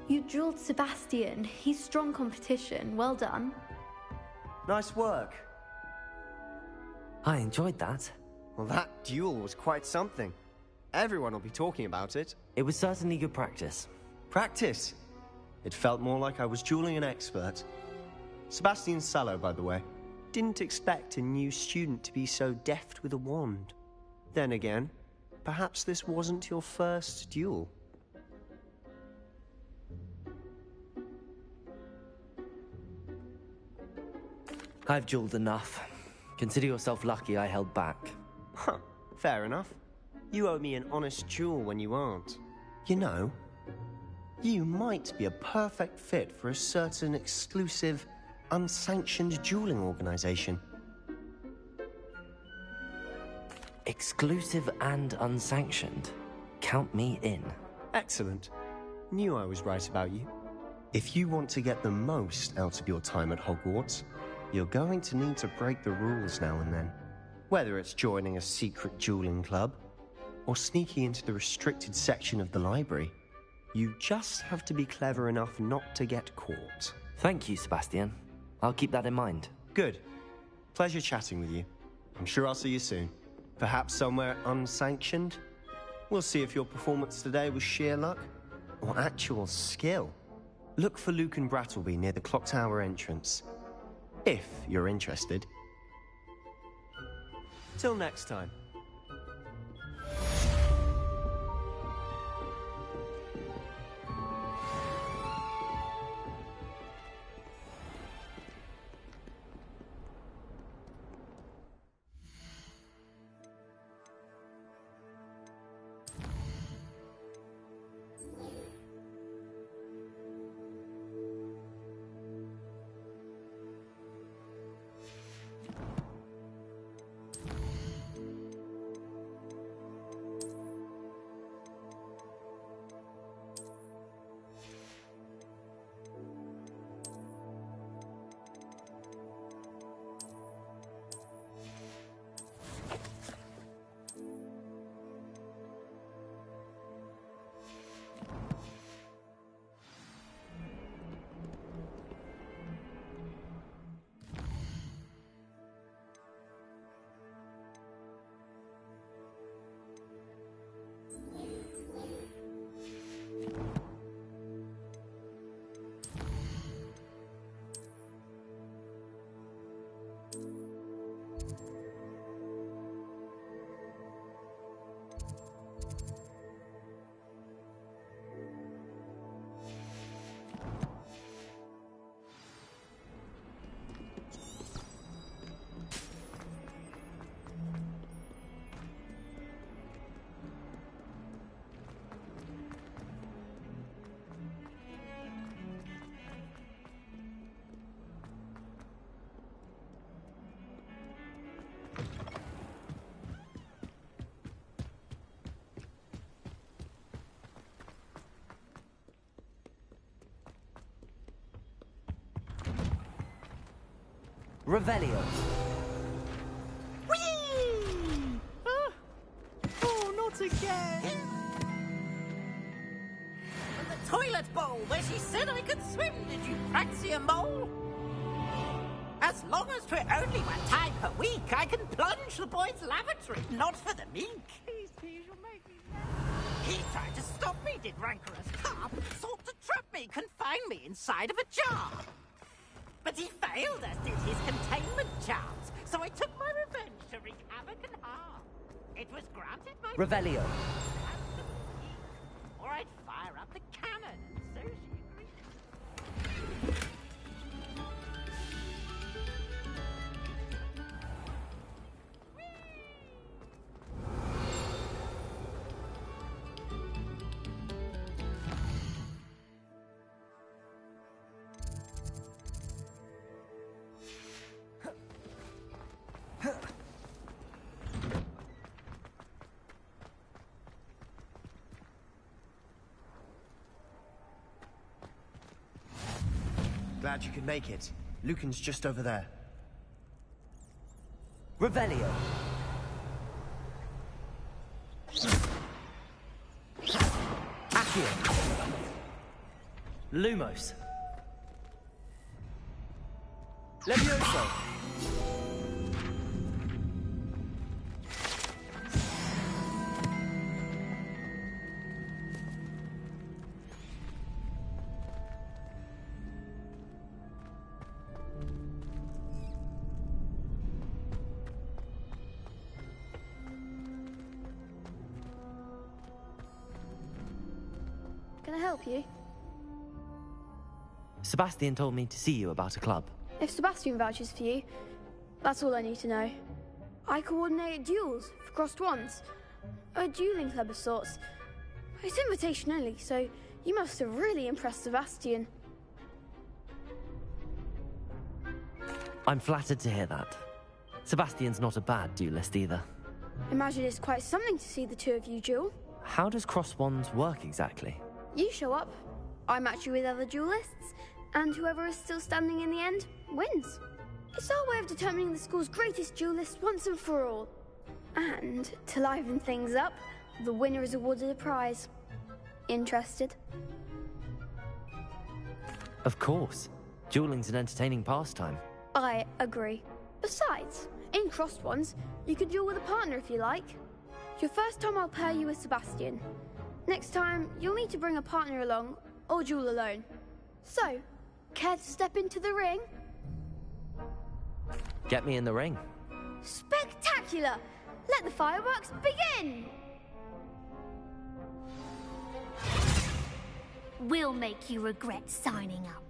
You dueled Sebastian. He's strong competition. Well done. Nice work. I enjoyed that. Well, that duel was quite something. Everyone will be talking about it. It was certainly good practice. Practice? It felt more like I was dueling an expert. Sebastian Sallow, by the way. Didn't expect a new student to be so deft with a wand. Then again, perhaps this wasn't your first duel. I've dueled enough. Consider yourself lucky I held back. Huh, fair enough. You owe me an honest duel when you aren't. You know, you might be a perfect fit for a certain exclusive, unsanctioned dueling organization. Exclusive and unsanctioned? Count me in. Excellent. Knew I was right about you. If you want to get the most out of your time at Hogwarts, you're going to need to break the rules now and then. Whether it's joining a secret dueling club, or sneaking into the restricted section of the library, you just have to be clever enough not to get caught. Thank you, Sebastian. I'll keep that in mind. Good. Pleasure chatting with you. I'm sure I'll see you soon. Perhaps somewhere unsanctioned? We'll see if your performance today was sheer luck, or actual skill. Look for Luke and Brattleby near the clock tower entrance. If you're interested. Till next time. Revelio. Were And the toilet bowl where she said I could swim, did you fancy a mole? As long as 'twere only 1 time per week, I can plunge the boy's lavatory, not for the meek. Please, you'll make me laugh. He tried to stop me, did rancorous carp, sought to trap me, confine me inside of a jar. But he failed, as did his containment charms, so I took my revenge to wreak havoc and harm. It was granted my... Revelio. Or I'd fire up the cannon, and so she agreed. Glad you could make it. Lucan's just over there. Revelio. Accio. Lumos. Levioso. Can I help you? Sebastian told me to see you about a club. If Sebastian vouches for you, that's all I need to know. I coordinate duels for crossed ones. A dueling club of sorts. It's invitation only, so you must have really impressed Sebastian. I'm flattered to hear that. Sebastian's not a bad duelist either. Imagine it's quite something to see the two of you duel. How does cross wands work exactly? You show up, I match you with other duelists, and whoever is still standing in the end wins. It's our way of determining the school's greatest duelist once and for all. And to liven things up, the winner is awarded a prize. Interested? Of course. Dueling's an entertaining pastime. I agree. Besides, in crossed ones, you could duel with a partner if you like. Your first time I'll pair you with Sebastian. Next time, you'll need to bring a partner along, or duel alone. So, care to step into the ring? Get me in the ring. Spectacular! Let the fireworks begin! We'll make you regret signing up.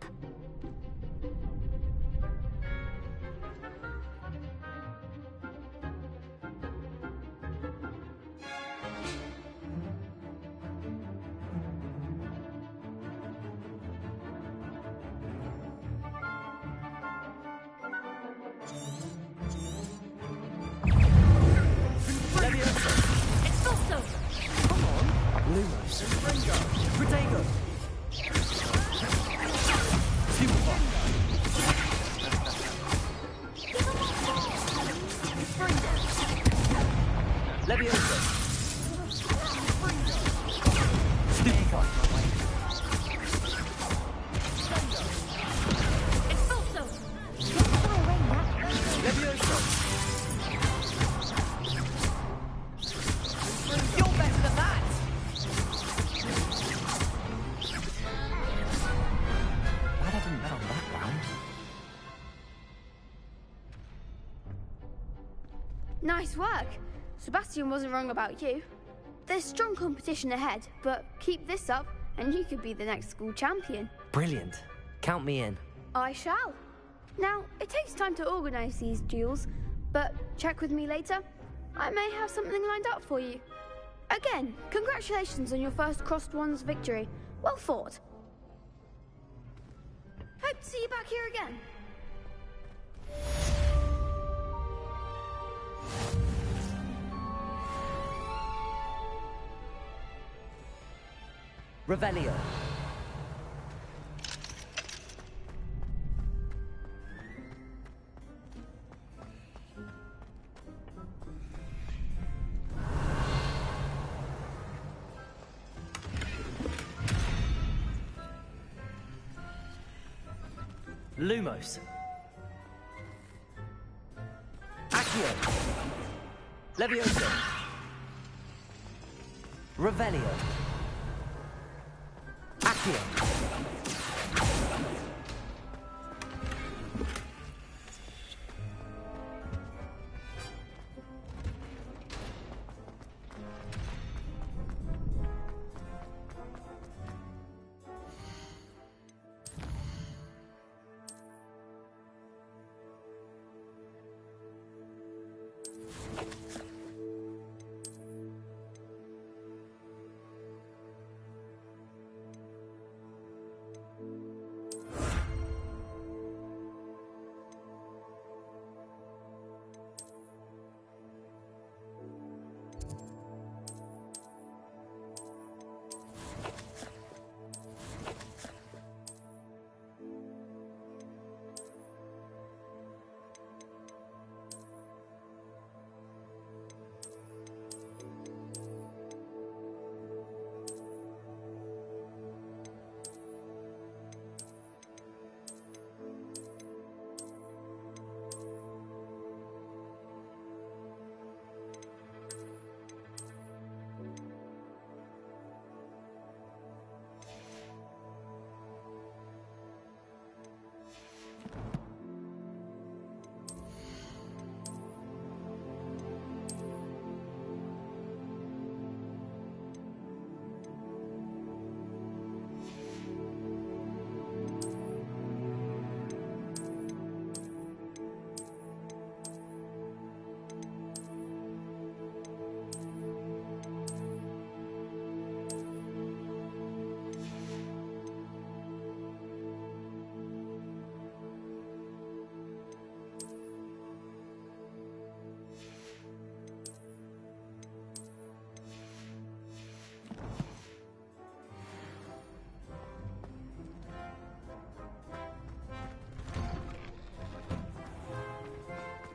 Lumos. Protego. Levioso. Stupefy. Expulso. Levioso. You're better than that! Glad I didn't bet on that round. Nice work. Sebastian wasn't wrong about you. There's strong competition ahead, but keep this up and you could be the next school champion. Brilliant. Count me in. I shall. Now, it takes time to organise these duels, but check with me later. I may have something lined up for you. Again, congratulations on your first crossed ones victory. Well fought. Hope to see you back here again. Revelio. Lumos. Accio. Levioso. Revelio. Accio.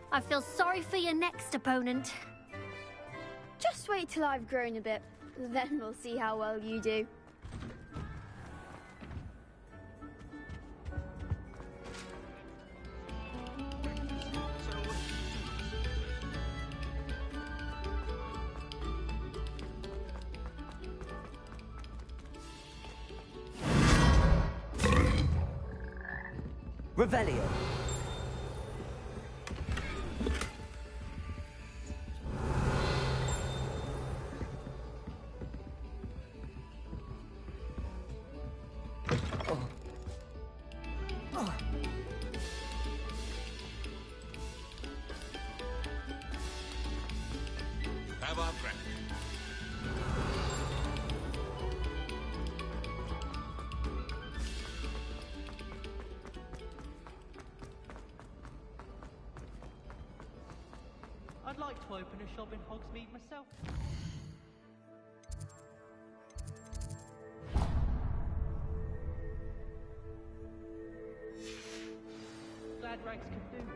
I feel sorry for your next opponent. Just wait till I've grown a bit, then we'll see how well you do. Revelio. Have our friend. I'd like to open a shop in Hogsmeade myself. Glad Rags can do.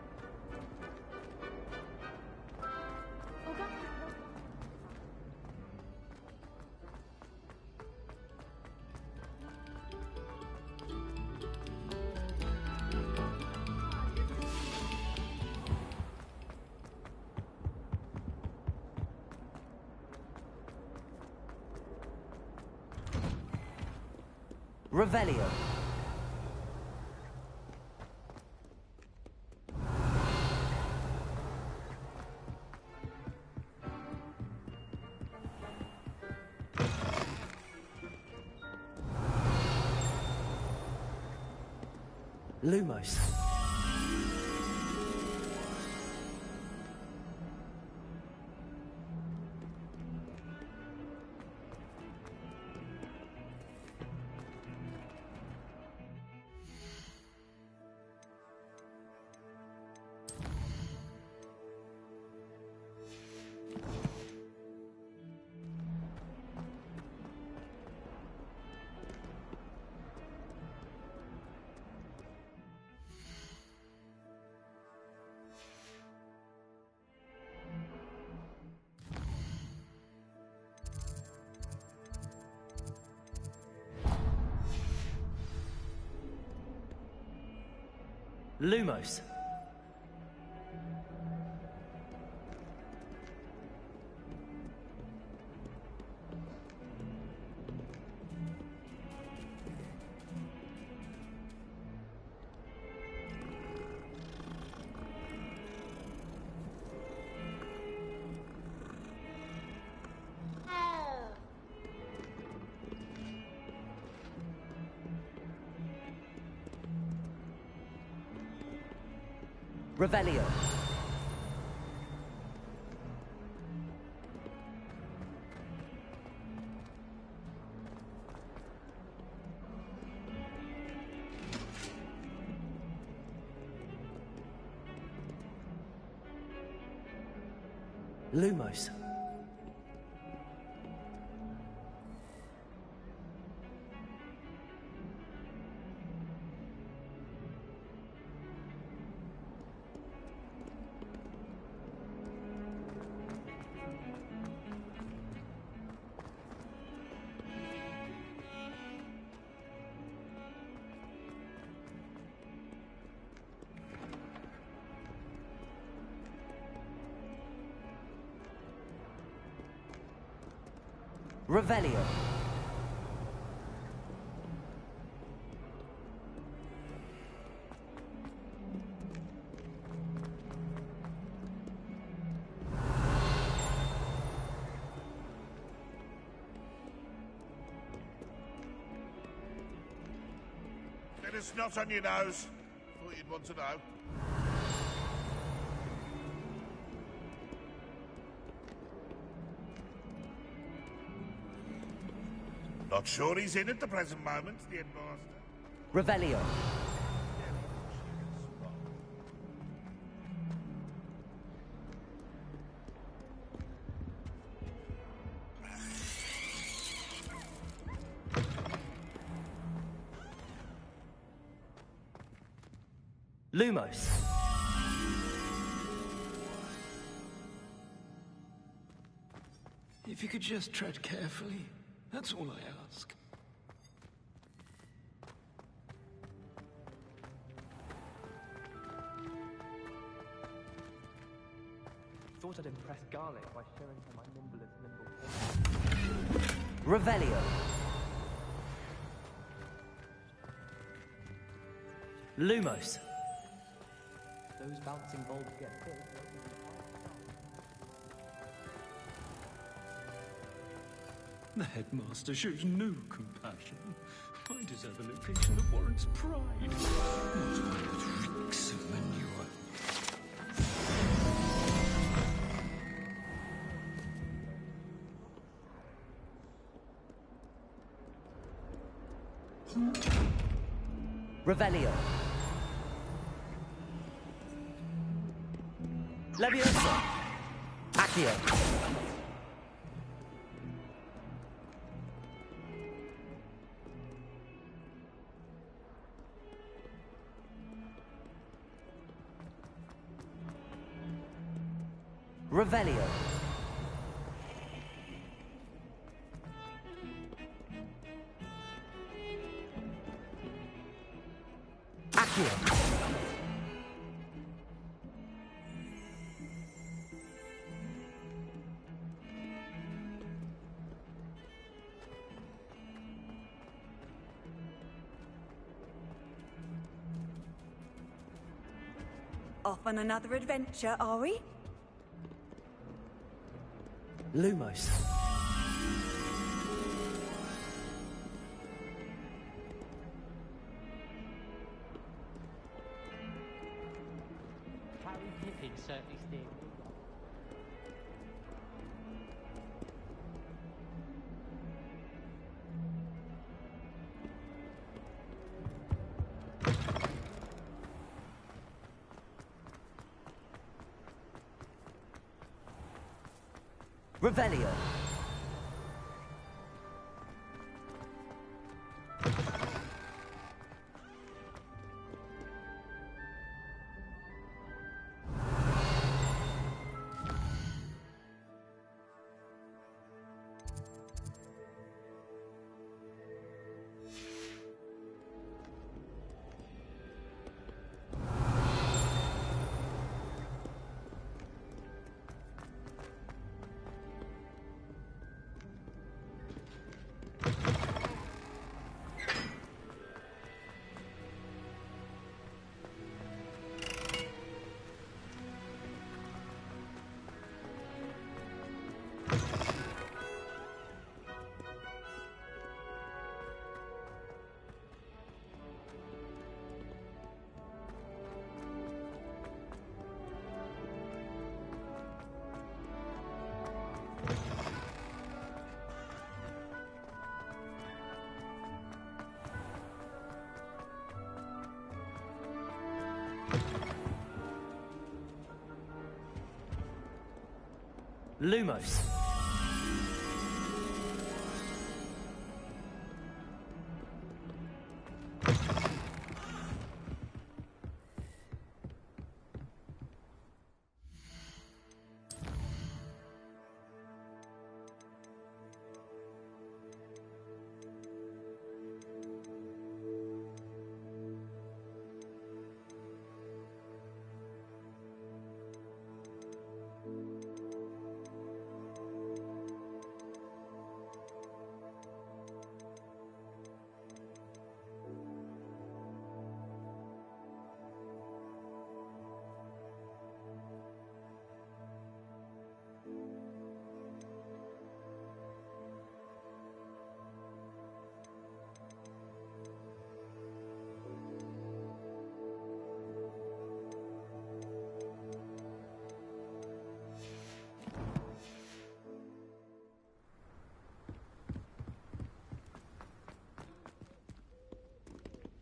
Revelio. Lumos. Lumos. Revelio. Lumos. Revelio. Bit of snot on your nose. Thought you'd want to know. Not sure he's in at the present moment, the headmaster. Revelio. Lumos. If you could just tread carefully, that's all I ask. Thought I'd impress Garlic by showing her my nimble as nimble. Revelio. Lumos. Those bouncing bulbs get big. The headmaster shows no compassion. I deserve a location that warrants pride, not one that reeks of manure. Revelio. Leviosa. Accio. Revelio. Accio. Off on another adventure, are we? Lumos. Harry Pippin certainly steered. Revelio. Lumos.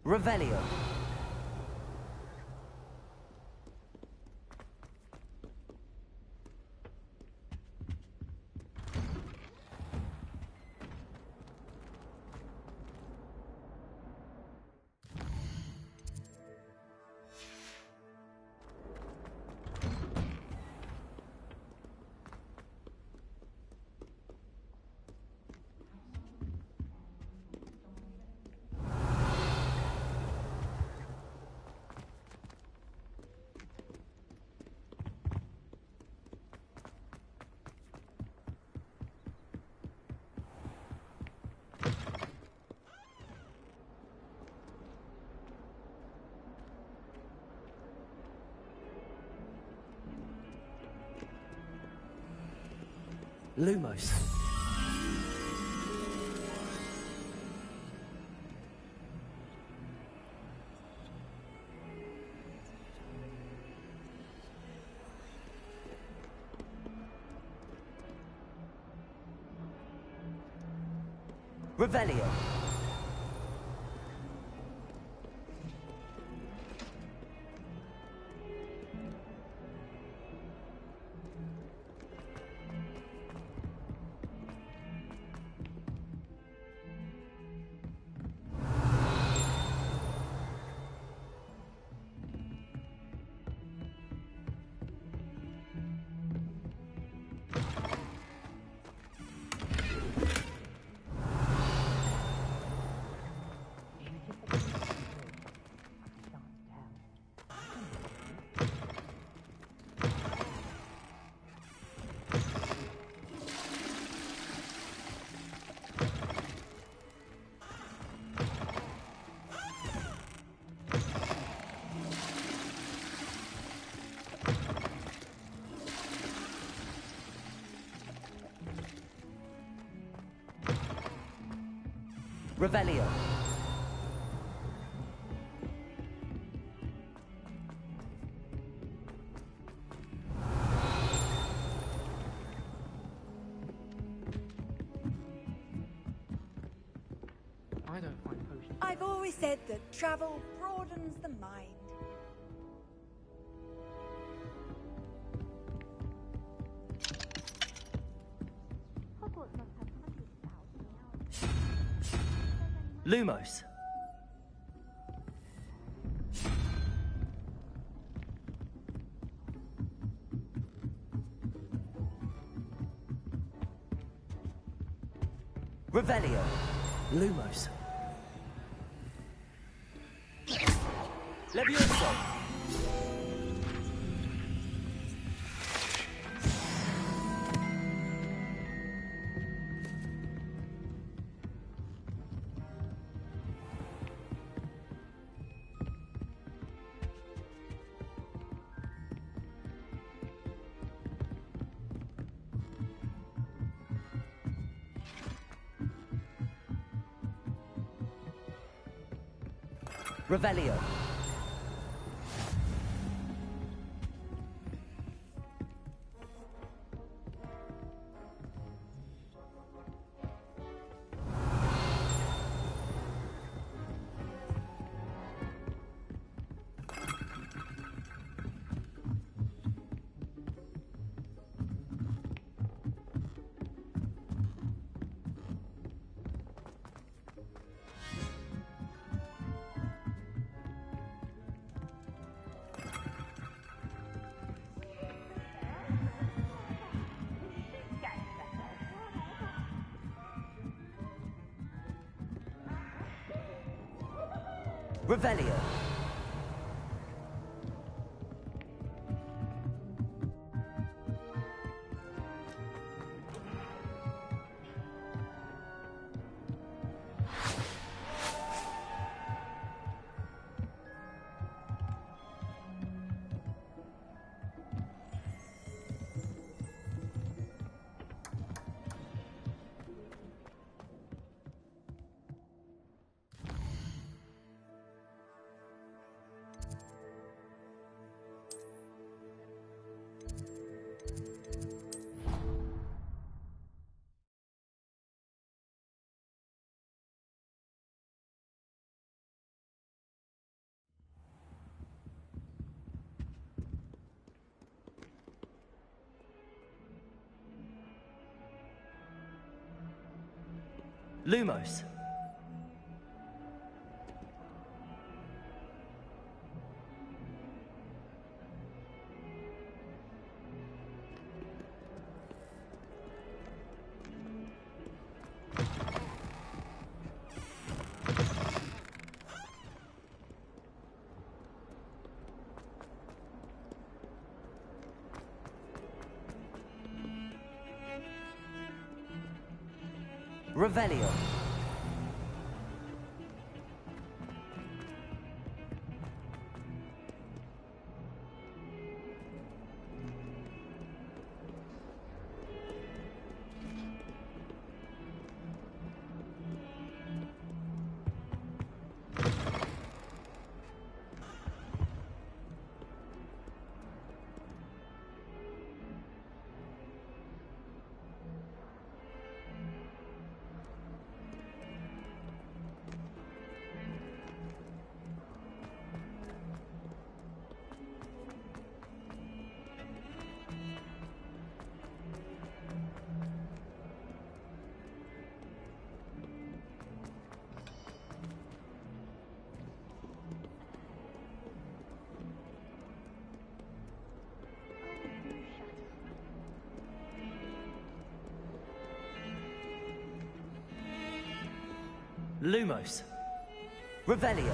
Revelio. Lumos. Revelio. Revelio. I don't find potions. I've always said that travel broadens the mind. Hogwarts must have hundreds of thousands now. Lumos. Revelio. Lumos. Levioso. Revelio. Revelio. Lumos. Revelio. Lumos. Revelio.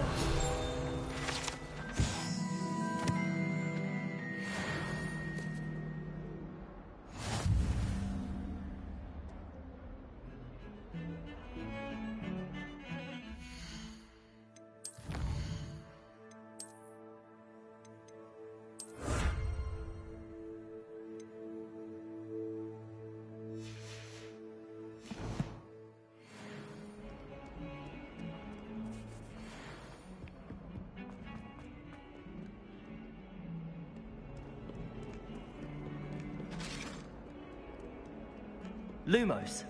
Lumos.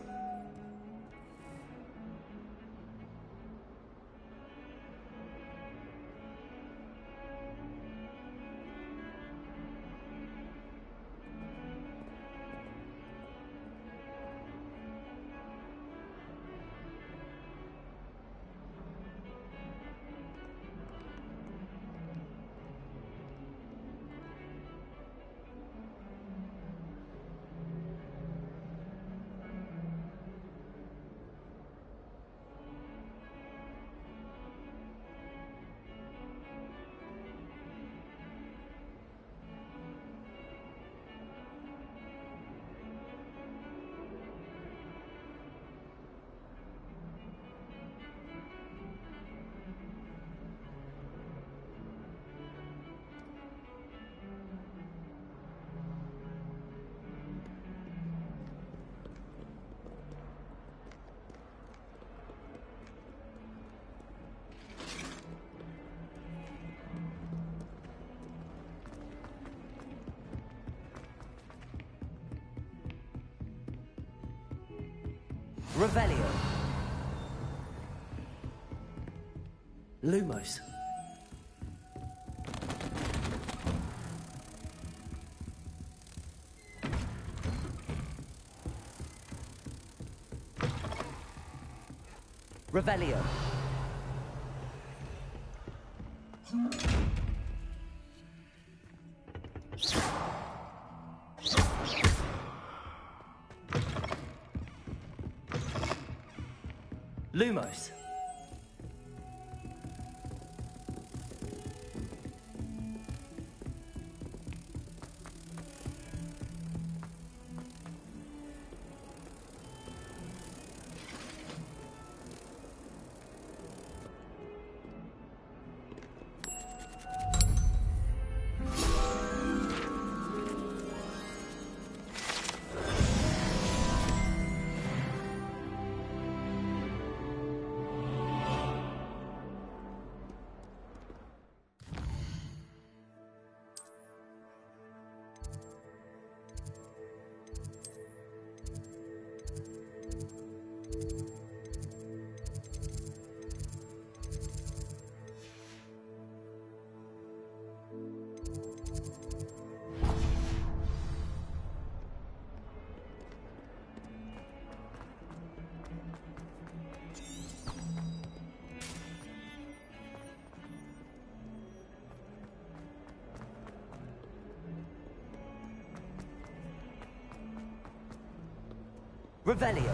Revelio. Lumos. Revelio. Lumos. Revelio.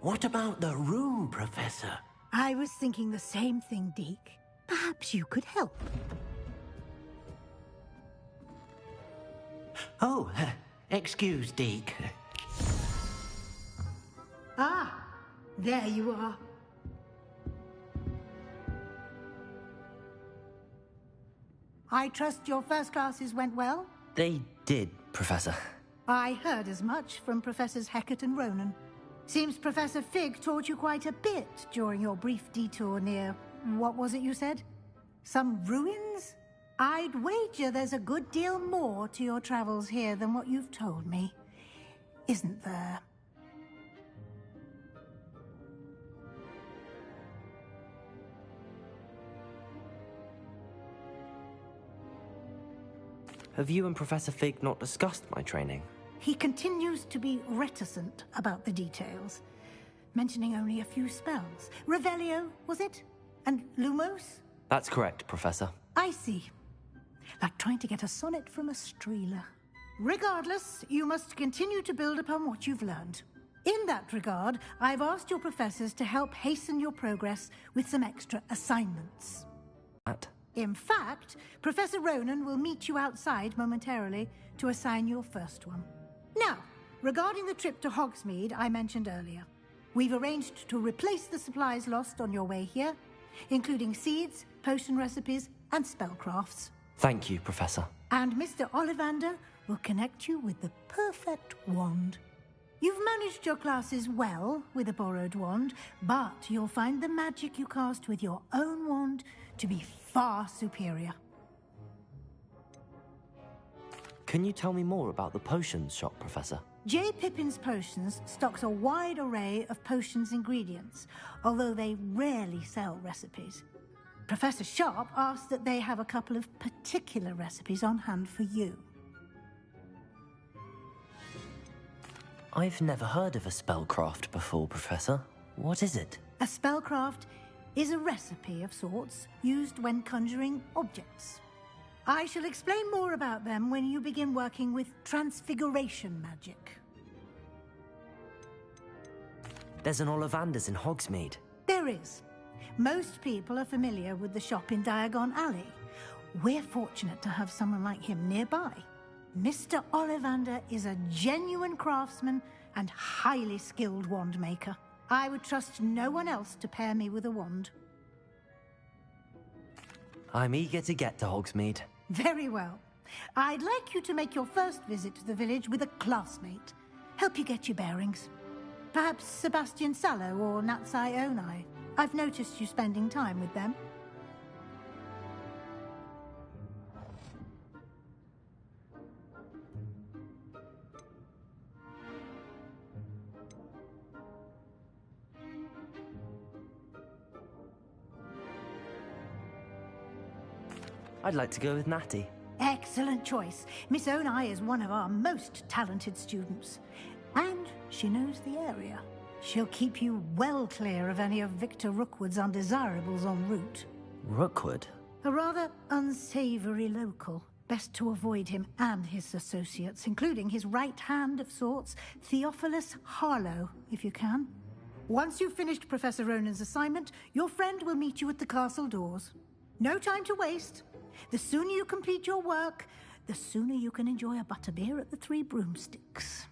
What about the room, Professor? I was thinking the same thing, Deke. Perhaps you could help. Oh, excuse, Deke. Ah, there you are. I trust your first classes went well? They did, Professor. I heard as much from Professors Hecat and Ronan. Seems Professor Fig taught you quite a bit during your brief detour near... what was it you said? Some ruins? I'd wager there's a good deal more to your travels here than what you've told me. Isn't there? Have you and Professor Fig not discussed my training? He continues to be reticent about the details, mentioning only a few spells. Revelio, was it? And Lumos? That's correct, Professor. I see. Like trying to get a sonnet from a streeler. Regardless, you must continue to build upon what you've learned. In that regard, I've asked your professors to help hasten your progress with some extra assignments. What? In fact, Professor Ronan will meet you outside momentarily to assign your first one. Now, regarding the trip to Hogsmeade I mentioned earlier, we've arranged to replace the supplies lost on your way here, including seeds, potion recipes, and spellcrafts. Thank you, Professor. And Mr. Ollivander will connect you with the perfect wand. You've managed your classes well with a borrowed wand, but you'll find the magic you cast with your own wand to be far superior. Can you tell me more about the potions shop, Professor? J. Pippin's Potions stocks a wide array of potions ingredients, although they rarely sell recipes. Professor Sharp asked that they have a couple of particular recipes on hand for you. I've never heard of a spellcraft before, Professor. What is it? A spellcraft is a recipe of sorts used when conjuring objects. I shall explain more about them when you begin working with transfiguration magic. There's an Ollivander's in Hogsmeade. There is. Most people are familiar with the shop in Diagon Alley. We're fortunate to have someone like him nearby. Mr. Ollivander is a genuine craftsman and highly skilled wand maker. I would trust no one else to pair me with a wand. I'm eager to get to Hogsmeade. Very well. I'd like you to make your first visit to the village with a classmate. Help you get your bearings. Perhaps Sebastian Sallow or Natsai Onai. I've noticed you spending time with them. I'd like to go with Natty. Excellent choice. Miss Onai is one of our most talented students. And she knows the area. She'll keep you well clear of any of Victor Rookwood's undesirables en route. Rookwood? A rather unsavory local. Best to avoid him and his associates, including his right hand of sorts, Theophilus Harlow, if you can. Once you've finished Professor Ronan's assignment, your friend will meet you at the castle doors. No time to waste. The sooner you complete your work, the sooner you can enjoy a butterbeer at the Three Broomsticks.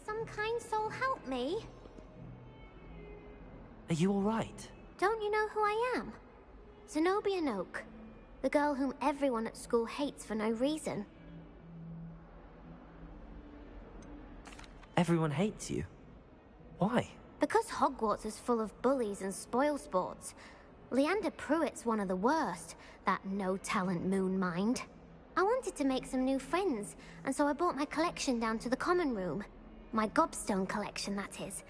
Some kind soul help me? Are you all right? Don't you know who I am? Zenobia Noak, the girl whom everyone at school hates for no reason. Everyone hates you. Why? Because Hogwarts is full of bullies and spoilsports. Leander Pruitt's one of the worst, that no-talent moon mind. I wanted to make some new friends, and so I brought my collection down to the common room. My gobstone collection, that is.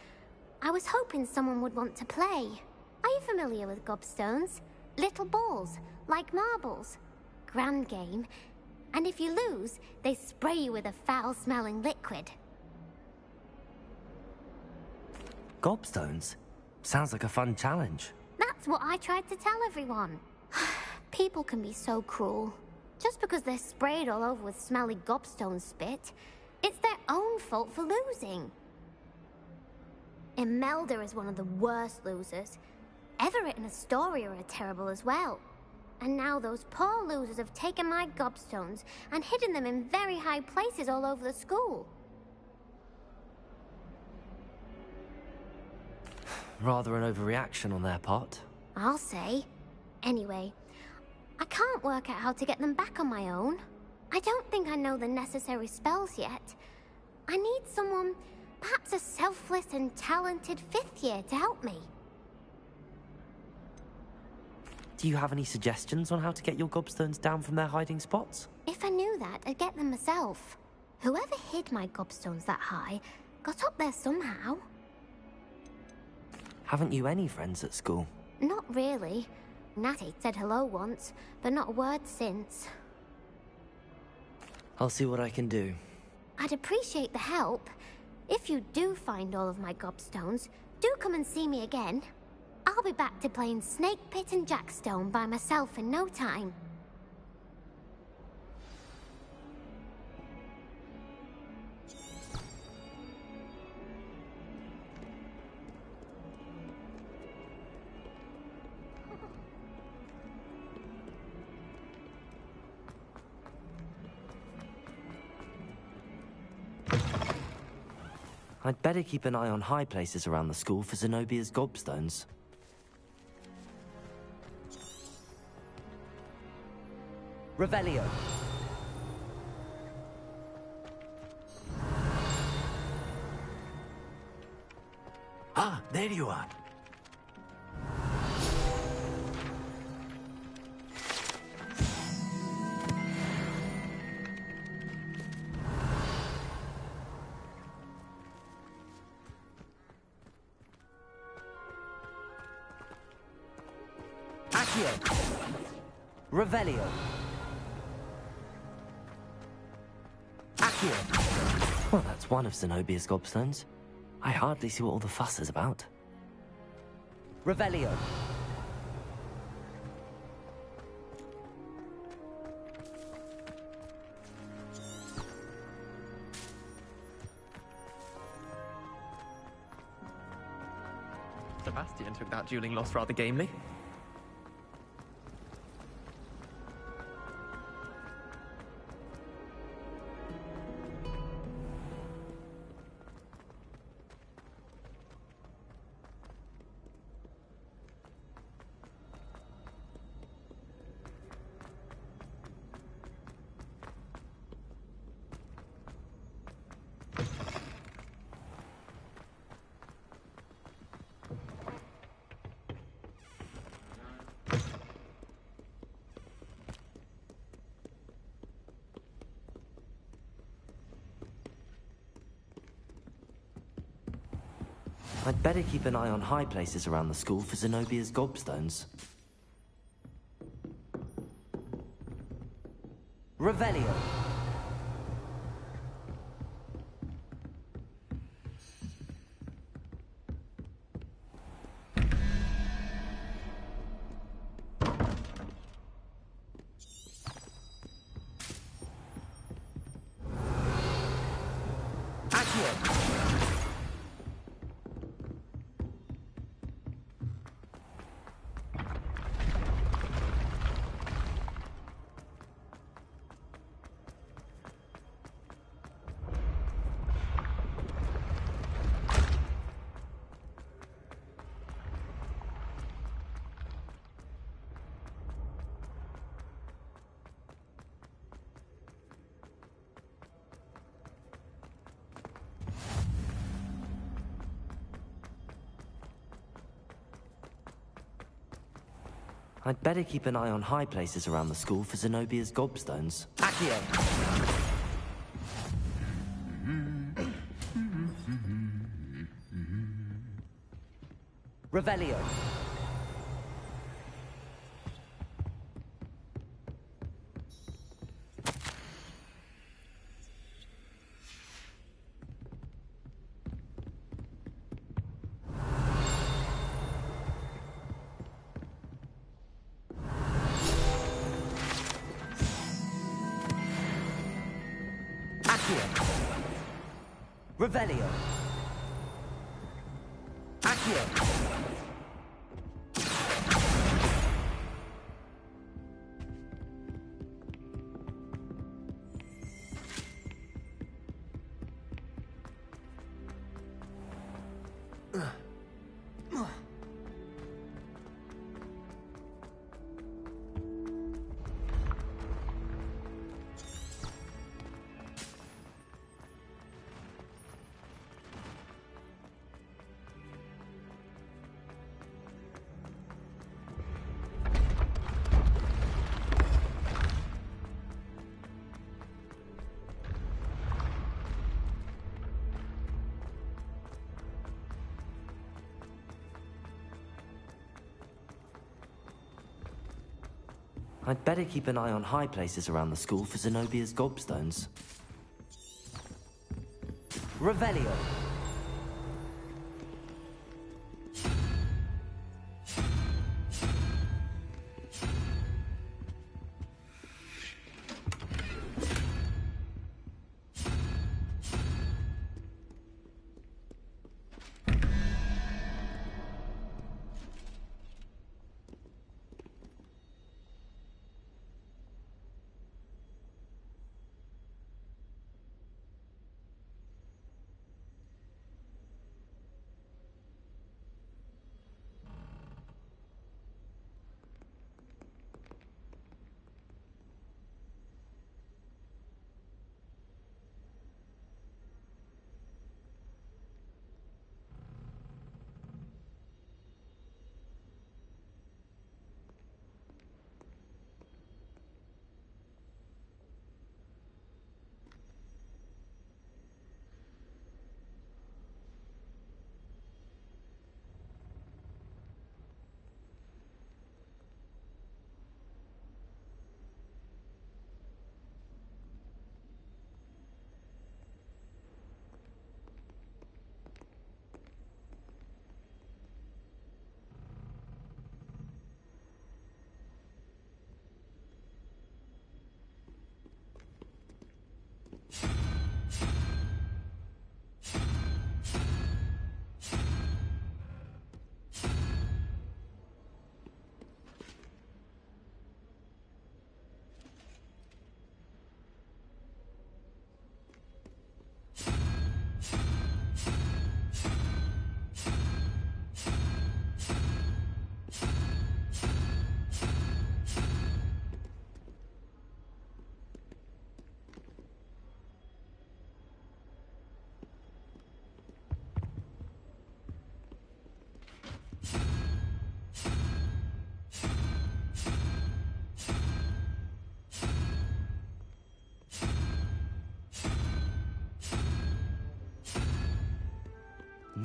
I was hoping someone would want to play. Are you familiar with gobstones? Little balls, like marbles. Grand game. And if you lose, they spray you with a foul-smelling liquid. Gobstones? Sounds like a fun challenge. That's what I tried to tell everyone. People can be so cruel. Just because they're sprayed all over with smelly gobstone spit, it's their own fault for losing. Imelda is one of the worst losers. Everett and Astoria are terrible as well. And now those poor losers have taken my gobstones and hidden them in very high places all over the school. Rather an overreaction on their part. I'll say. Anyway, I can't work out how to get them back on my own. I don't think I know the necessary spells yet. I need someone, perhaps a selfless and talented fifth year to help me. Do you have any suggestions on how to get your gobstones down from their hiding spots? If I knew that, I'd get them myself. Whoever hid my gobstones that high got up there somehow. Haven't you any friends at school? Not really. Natty said hello once, but not a word since. I'll see what I can do. I'd appreciate the help. If you do find all of my gobstones, do come and see me again. I'll be back to playing Snake Pit and Jackstone by myself in no time. I'd better keep an eye on high places around the school for Zenobia's gobstones. Revelio. Ah, there you are. Accio. Revelio. Accio. Well, that's one of Zenobia's gobstones. I hardly see what all the fuss is about. Revelio. Sebastian took that dueling loss rather gamely. I'd better keep an eye on high places around the school for Zenobia's gobstones. Revelio. I'd better keep an eye on high places around the school for Zenobia's gobstones. Accio. Revelio. Revelio. Accio. I'd better keep an eye on high places around the school for Zenobia's gobstones. Revelio.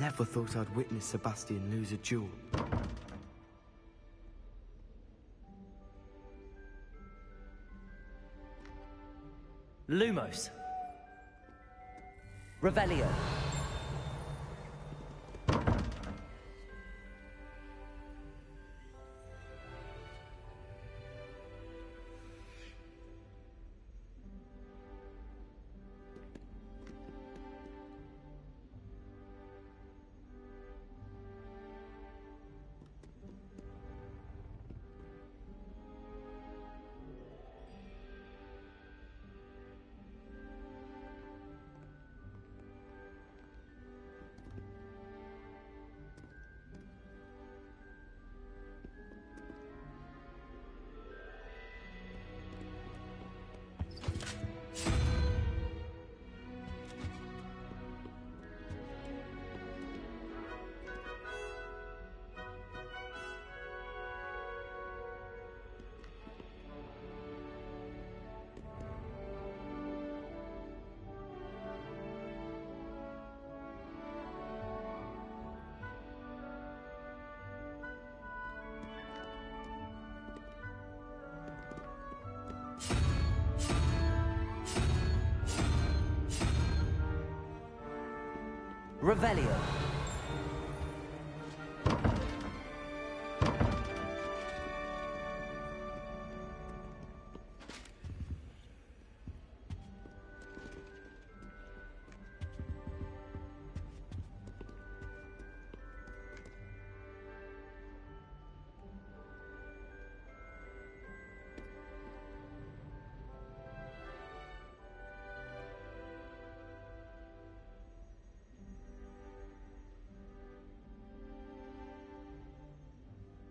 Never thought I'd witness Sebastian lose a duel. Lumos. Revelio. Revelio.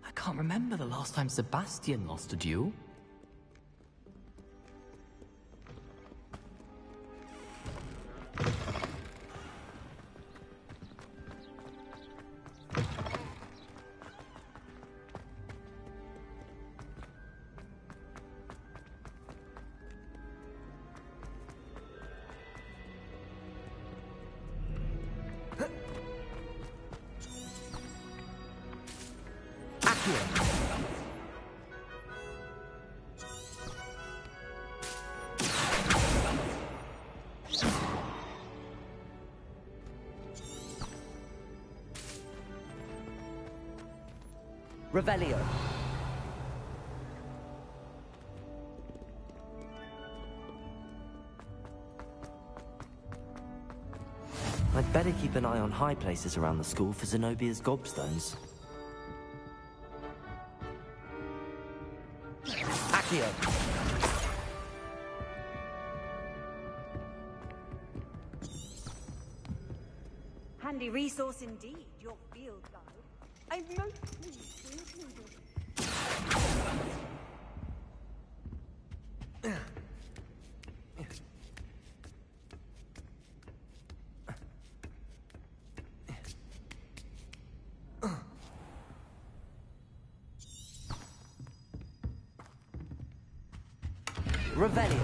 I can't remember the last time Sebastian lost a duel. Revelio. I'd better keep an eye on high places around the school for Zenobia's gobstones. Accio. Handy resource indeed, your field guide. I'm most pleased to include it. Revelio.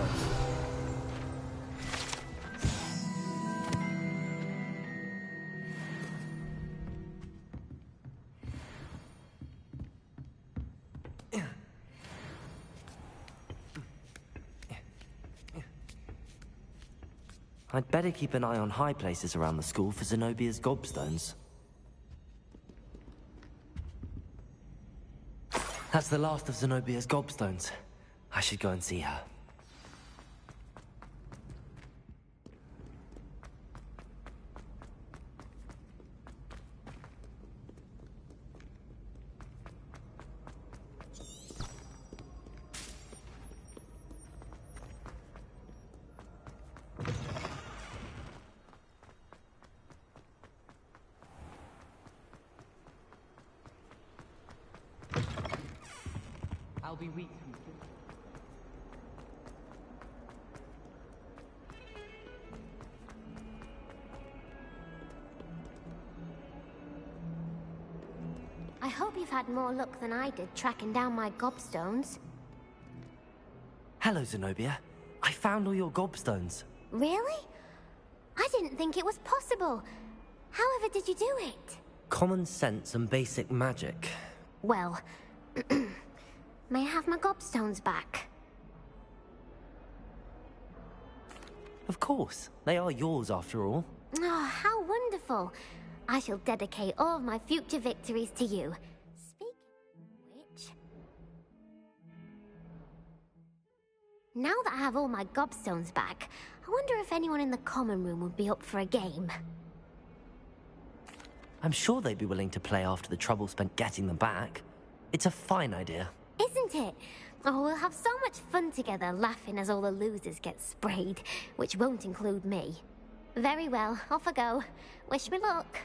I'd better keep an eye on high places around the school for Zenobia's gobstones. That's the last of Zenobia's gobstones. I should go and see her. I'll be weak. I hope you've had more luck than I did tracking down my gobstones. Hello, Zenobia. I found all your gobstones. Really? I didn't think it was possible. However did you do it? Common sense and basic magic. Well, may I have my gobstones back? Of course. They are yours after all. Oh, how wonderful. I shall dedicate all my future victories to you. Speaking of which... Now that I have all my gobstones back, I wonder if anyone in the common room would be up for a game. I'm sure they'd be willing to play after the trouble spent getting them back. It's a fine idea. Isn't it? Oh, we'll have so much fun together, laughing as all the losers get sprayed, which won't include me. Very well, off I go. Wish me luck.